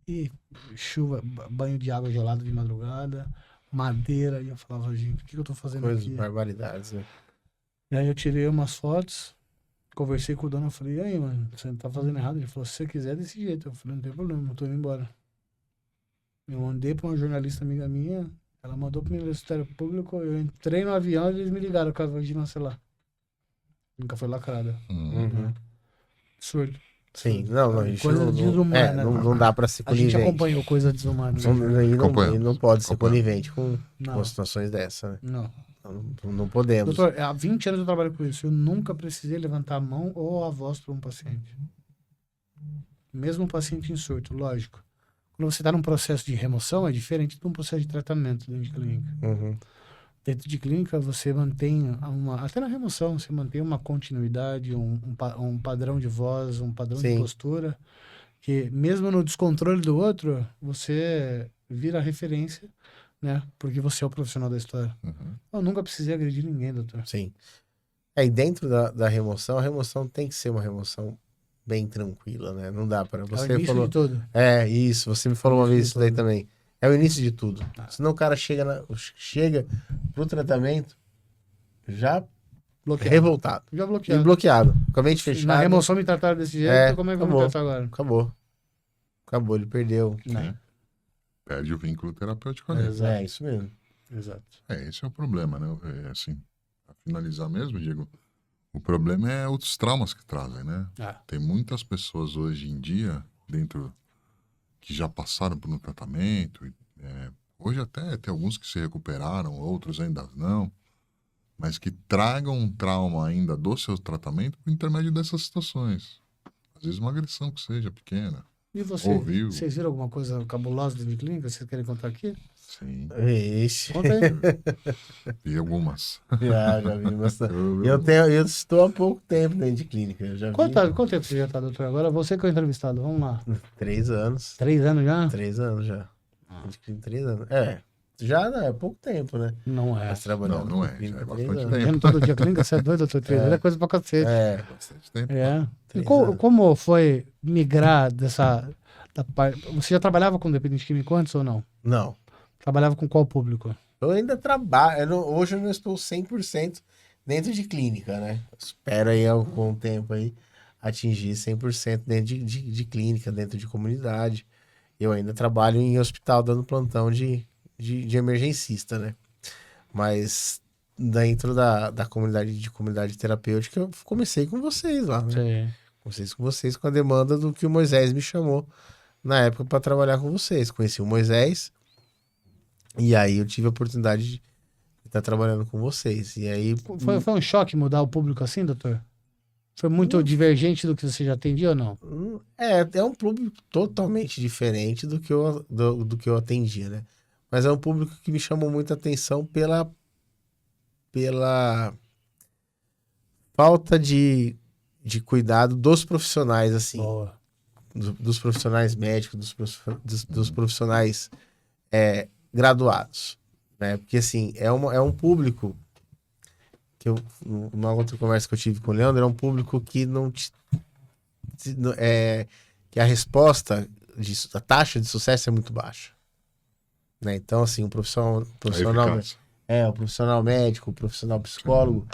E chuva, banho de água gelada de madrugada, madeira. E eu falava, gente, o que eu tô fazendo aqui? Barbaridades, né? E aí eu tirei umas fotos, conversei com o dono, eu falei, e aí, mano, você não tá fazendo errado? Ele falou, se você quiser, desse jeito. Eu falei, não tem problema, eu tô indo embora. Eu mandei pra uma jornalista amiga minha, ela mandou pro Ministério Público, eu entrei no avião e eles me ligaram com a vigilância lá. Nunca foi lacrada. Absurdo. Sim, não, isso coisa desumana. Não dá pra ser conivente. A gente acompanhou coisa desumana. Não pode ser conivente com situações dessa, né? Não podemos. Doutor, há 20 anos eu trabalho com isso. Eu nunca precisei levantar a mão ou a voz para um paciente. Mesmo um paciente em surto, lógico. Quando você está num processo de remoção, é diferente de um processo de tratamento dentro de clínica. Dentro de clínica, você mantém até na remoção, você mantém uma continuidade, um padrão de voz, um padrão de postura, que mesmo no descontrole do outro, você vira referência, né? Porque você é o profissional da história. Eu nunca precisei agredir ninguém, doutor. Sim. E dentro da remoção, a remoção tem que ser uma remoção bem tranquila, né? Não dá para você é o início de tudo. Isso. Você me falou uma vez isso daí também. É o início de tudo. Senão o cara chega pro tratamento já bloqueado. Revoltado. Já bloqueado. E bloqueado. Com a mente fechada. Na remoção me trataram desse jeito, como é que eu vou me tratar agora? Acabou, ele perdeu. Perde o vínculo terapêutico ali. É isso mesmo. Exato. Esse é o problema, né? Assim, pra finalizar mesmo, Diego, o problema é os traumas que trazem, né? Tem muitas pessoas hoje em dia dentro que já passaram por um tratamento. Hoje até tem alguns que se recuperaram, outros ainda não, mas que tragam um trauma ainda do seu tratamento por intermédio dessas situações. Às vezes uma agressão que seja pequena. E vocês viram alguma coisa cabulosa de clínica? Vocês querem contar aqui? Sim. Ixi. Conta aí. Vi algumas. Já vi bastante. Eu estou há pouco tempo dentro de clínica. Eu já Quanto tempo você já está, doutor? Agora você que é o entrevistado, vamos lá. 3 anos. 3 anos já? 3 anos já. 3 anos. Já não, é pouco tempo, né? Não é. Mas trabalhando Não é. com clínica Já é há 3 bastante anos. tempo. Vendo todo dia clínica, você é doido, doutor? 3 anos é coisa pra cacete. Bastante tempo. É. E 3 anos. como foi migrar dessa... Você já trabalhava com dependente químico antes ou não? Não. Trabalhava com qual público? Eu ainda trabalho. Hoje eu não estou 100% dentro de clínica, né? Espero aí algum tempo aí atingir 100% dentro de clínica, dentro de comunidade. Eu ainda trabalho em hospital dando plantão de emergencista, né? Mas dentro da comunidade terapêutica, eu comecei com vocês lá, né? Sim. Comecei com vocês com a demanda do que o Moisés me chamou na época para trabalhar com vocês. Conheci o Moisés e aí eu tive a oportunidade de estar trabalhando com vocês. E aí Foi um choque mudar o público assim, doutor? Foi muito divergente do que você já atendia ou não? é um público totalmente diferente do que eu atendia, né? Mas é um público que me chamou muita atenção pela falta de cuidado dos profissionais, assim. Boa. Dos profissionais médicos, dos profissionais graduados, né? Porque, assim, é um público que numa outra conversa que eu tive com o Leandro, é um público que que a resposta, a taxa de sucesso é muito baixa, né? Então, assim, o profissional médico, o profissional psicólogo,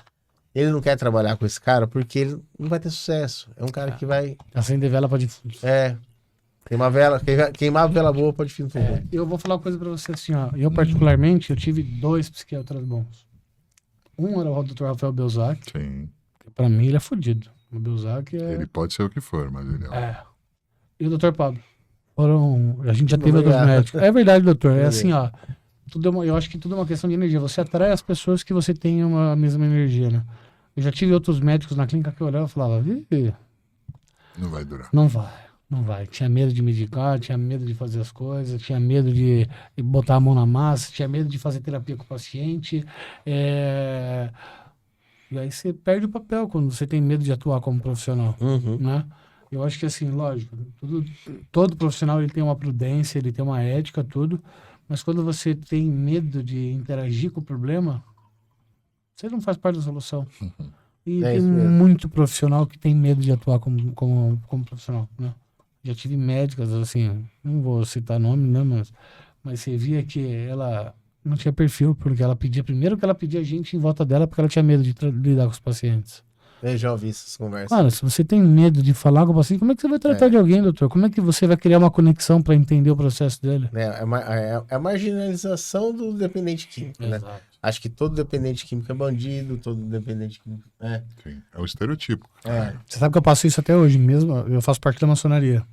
ele não quer trabalhar com esse cara porque ele não vai ter sucesso. É um cara que vai... Acender vela pra defuntos. Queimar vela boa pode fim do fogo. Eu vou falar uma coisa pra você assim, ó. Eu, particularmente, eu tive 2 psiquiatras bons. Um era o Dr. Rafael Belzac. Sim. Que pra mim, ele é fodido. O Belzac é... Ele pode ser o que for, mas ele é. E o Dr. Pablo. A gente já teve outros médicos. É verdade, doutor. É assim, ó. Eu acho que tudo é uma questão de energia. Você atrai as pessoas que você tem a mesma energia, né? Eu já tive outros médicos na clínica que eu olhava e falava, Não vai durar. Não vai. Tinha medo de medicar, tinha medo de fazer as coisas, tinha medo de botar a mão na massa, tinha medo de fazer terapia com o paciente. E aí você perde o papel quando você tem medo de atuar como profissional, né? Eu acho que assim, lógico, todo profissional ele tem uma prudência, ele tem uma ética, tudo, mas quando você tem medo de interagir com o problema, você não faz parte da solução. E tem muito profissional que tem medo de atuar como profissional, né? Já tive médicas, assim, não vou citar nome, né, mas você via que ela não tinha perfil, porque ela pedia, primeiro que ela pedia gente em volta dela porque ela tinha medo de lidar com os pacientes. Eu já ouvi essas conversas. Cara, se você tem medo de falar com o paciente, como é que você vai tratar de alguém, doutor? Como é que você vai criar uma conexão para entender o processo dele? É a marginalização do dependente químico, né? Acho que todo dependente químico é bandido, todo dependente químico... Sim, é o estereotipo. Você sabe que eu passo isso até hoje mesmo, eu faço parte da maçonaria.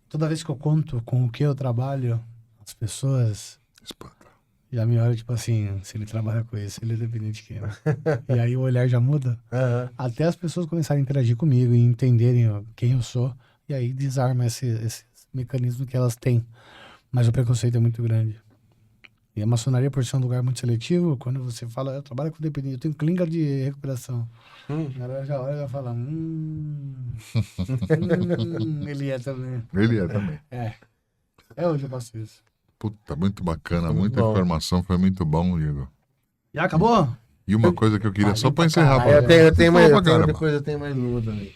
Toda vez que eu conto com o que eu trabalho, as pessoas Espanta. já me olham, tipo assim, se ele trabalha com isso, ele é dependente químico. E aí o olhar já muda. Até as pessoas começarem a interagir comigo e entenderem quem eu sou, e aí desarma esse mecanismo que elas têm. Mas o preconceito é muito grande. E a maçonaria, por ser um lugar muito seletivo, quando você fala, eu trabalho com dependente, eu tenho clínica de recuperação. A galera já olha e fala, ele é também. Ele é também. É hoje eu faço isso. Puta, muito bacana, muita informação, foi muito bom, Diego. Já acabou? E uma coisa que eu queria, só para encerrar... Depois eu tenho mais uma também.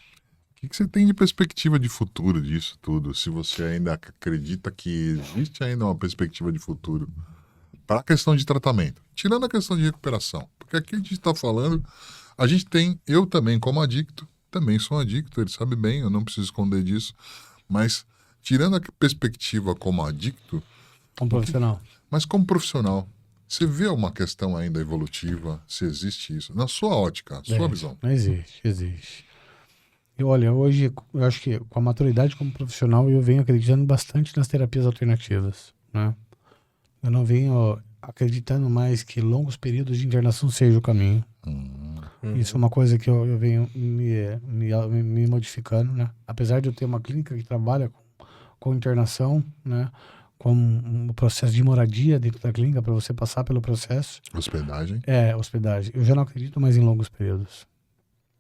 O que você tem de perspectiva de futuro disso tudo? Se você ainda acredita que existe ainda uma perspectiva de futuro para a questão de tratamento, tirando a questão de recuperação, porque aqui a gente está falando, a gente tem, eu também como adicto, também sou um adicto, ele sabe bem, eu não preciso esconder disso, mas tirando a perspectiva como adicto, como profissional, mas como profissional, você vê uma questão ainda evolutiva, se existe isso, na sua ótica, sua visão? Existe. E olha, hoje eu acho que com a maturidade como profissional eu venho acreditando bastante nas terapias alternativas, né? Eu não venho acreditando mais que longos períodos de internação seja o caminho. Isso é uma coisa que eu venho me modificando, né? Apesar de eu ter uma clínica que trabalha com internação, né? Com um processo de moradia dentro da clínica para você passar pelo processo. Hospedagem? Hospedagem. Eu já não acredito mais em longos períodos,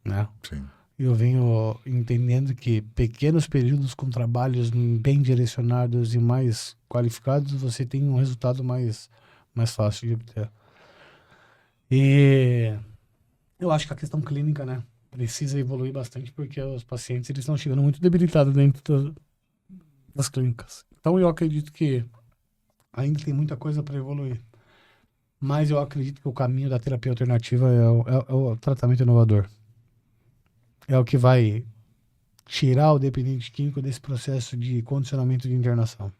né? Sim. eu venho entendendo que pequenos períodos com trabalhos bem direcionados e mais qualificados, você tem um resultado mais fácil de obter. E eu acho que a questão clínica, né, precisa evoluir bastante, porque os pacientes eles estão chegando muito debilitados dentro das clínicas. Então eu acredito que ainda tem muita coisa para evoluir. Mas eu acredito que o caminho da terapia alternativa é o tratamento inovador. É o que vai tirar o dependente químico desse processo de condicionamento de internação.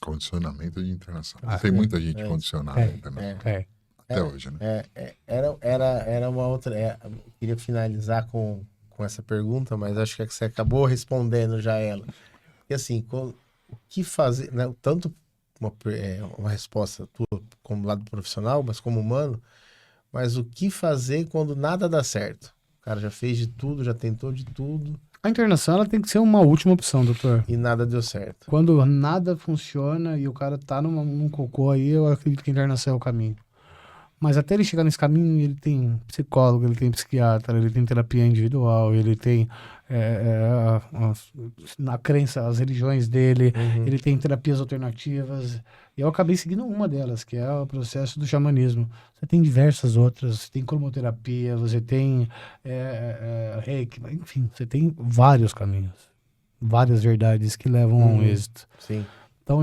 Condicionamento de internação. Tem muita gente condicionada na internação. Até hoje, né? Era uma outra... eu queria finalizar com essa pergunta, mas acho que você acabou respondendo já ela. E assim, o que fazer... Né, tanto uma resposta tua como lado profissional, mas como humano, mas o que fazer quando nada dá certo? O cara já fez de tudo, já tentou de tudo. A internação ela tem que ser uma última opção, doutor. E nada deu certo. Quando nada funciona e o cara tá num cocô aí, eu acredito que a internação é o caminho. Mas até ele chegar nesse caminho, ele tem psicólogo, ele tem psiquiatra, ele tem terapia individual, ele tem na crença, as religiões dele, ele tem terapias alternativas. E eu acabei seguindo uma delas, que é o processo do xamanismo. Você tem diversas outras, você tem cromoterapia, você tem reiki, enfim, você tem vários caminhos, várias verdades que levam a um êxito. Sim. Então,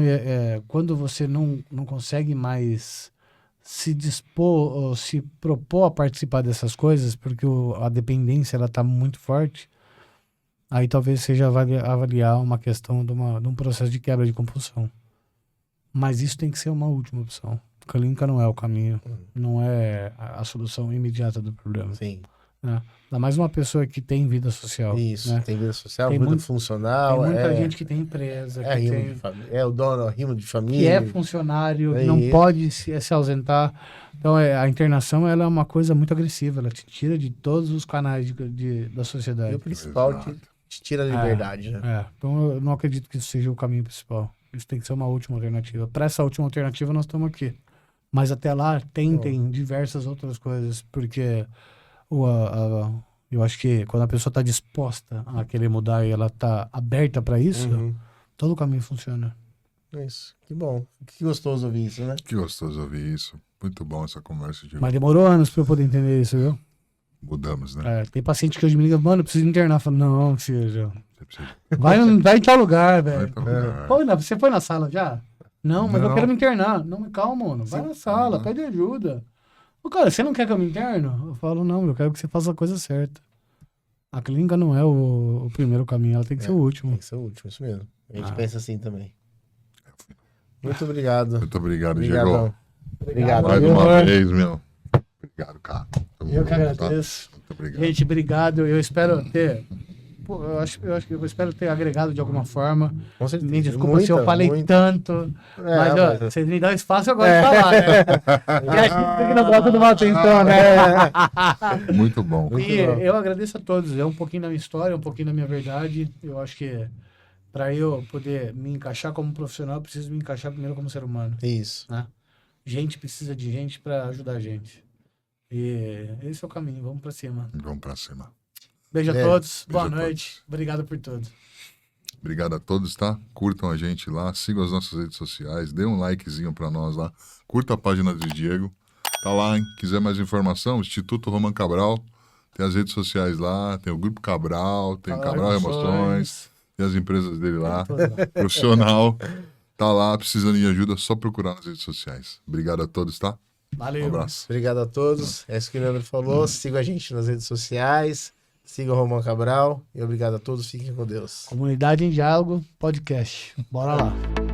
quando você não consegue mais se dispor ou se propor a participar dessas coisas, porque a dependência ela está muito forte, aí talvez seja avaliar uma questão de um processo de quebra de compulsão. Mas isso tem que ser uma última opção. Clínica não é o caminho, não é a solução imediata do problema. Sim. Né? Ainda mais uma pessoa que tem vida social. Isso, né? tem vida social, vida funcional. Tem muita gente que tem empresa. O dono, rimo de família. Que é funcionário, que não pode se ausentar. Então, a internação ela é uma coisa muito agressiva. Ela te tira de todos os canais da sociedade. E o principal, te tira a liberdade. Né? Então, eu não acredito que isso seja o caminho principal. Isso tem que ser uma última alternativa. Para essa última alternativa, nós estamos aqui. Mas até lá, tentem diversas outras coisas. Porque eu acho que quando a pessoa está disposta a querer mudar e ela está aberta para isso, todo o caminho funciona. Isso, que bom. Que gostoso ouvir isso, né? Que gostoso ouvir isso. Muito bom essa conversa de... Mas demorou anos para eu poder entender isso, viu? Mudamos, né? Tem paciente que hoje me liga, mano, eu preciso internar. Eu falo, não, filho. Vai em tal lugar, velho. Você foi na sala já? Não, mas eu quero me internar. Não, mas calma, mano. Vai na sala, pede ajuda. Cara, você não quer que eu me interno? Eu falo, não, eu quero que você faça a coisa certa. A clínica não é o primeiro caminho, ela tem que ser o último. Tem que ser o último, isso mesmo. A gente pensa assim também. Muito obrigado. Muito obrigado, Diego. Obrigado. Mais uma vez, meu. Obrigado, cara. Eu que agradeço. Muito obrigado. Gente, obrigado. Eu espero ter... eu espero ter agregado de alguma forma. Com certeza. Me desculpa se eu falei tanto. Mas vocês me dão espaço agora de falar, né? Porque a gente tem que não gosta de uma atenção, né? Muito bom. Eu agradeço a todos. É um pouquinho da minha história, um pouquinho da minha verdade. Eu acho que para eu poder me encaixar como profissional, eu preciso me encaixar primeiro como ser humano. Isso. Né? Gente precisa de gente para ajudar a gente. E esse é o caminho. Vamos para cima. Vamos para cima. Beijo a todos. Boa noite. Obrigado por tudo. Obrigado a todos, tá? Curtam a gente lá, sigam as nossas redes sociais, dê um likezinho pra nós lá, curta a página do Diego, tá lá, hein? Quiser mais informação, Instituto Roman Cabral, tem as redes sociais lá, tem o Grupo Cabral, tem Cabral Emoções, tem as empresas dele lá, profissional, tá lá, precisando de ajuda, só procurar nas redes sociais. Obrigado a todos, tá? Valeu. Um abraço. Obrigado a todos, é isso que o Leandro falou, siga a gente nas redes sociais. Siga o Roman Cabral e obrigado a todos. Fiquem com Deus. Comunidade em Diálogo Podcast. Bora lá.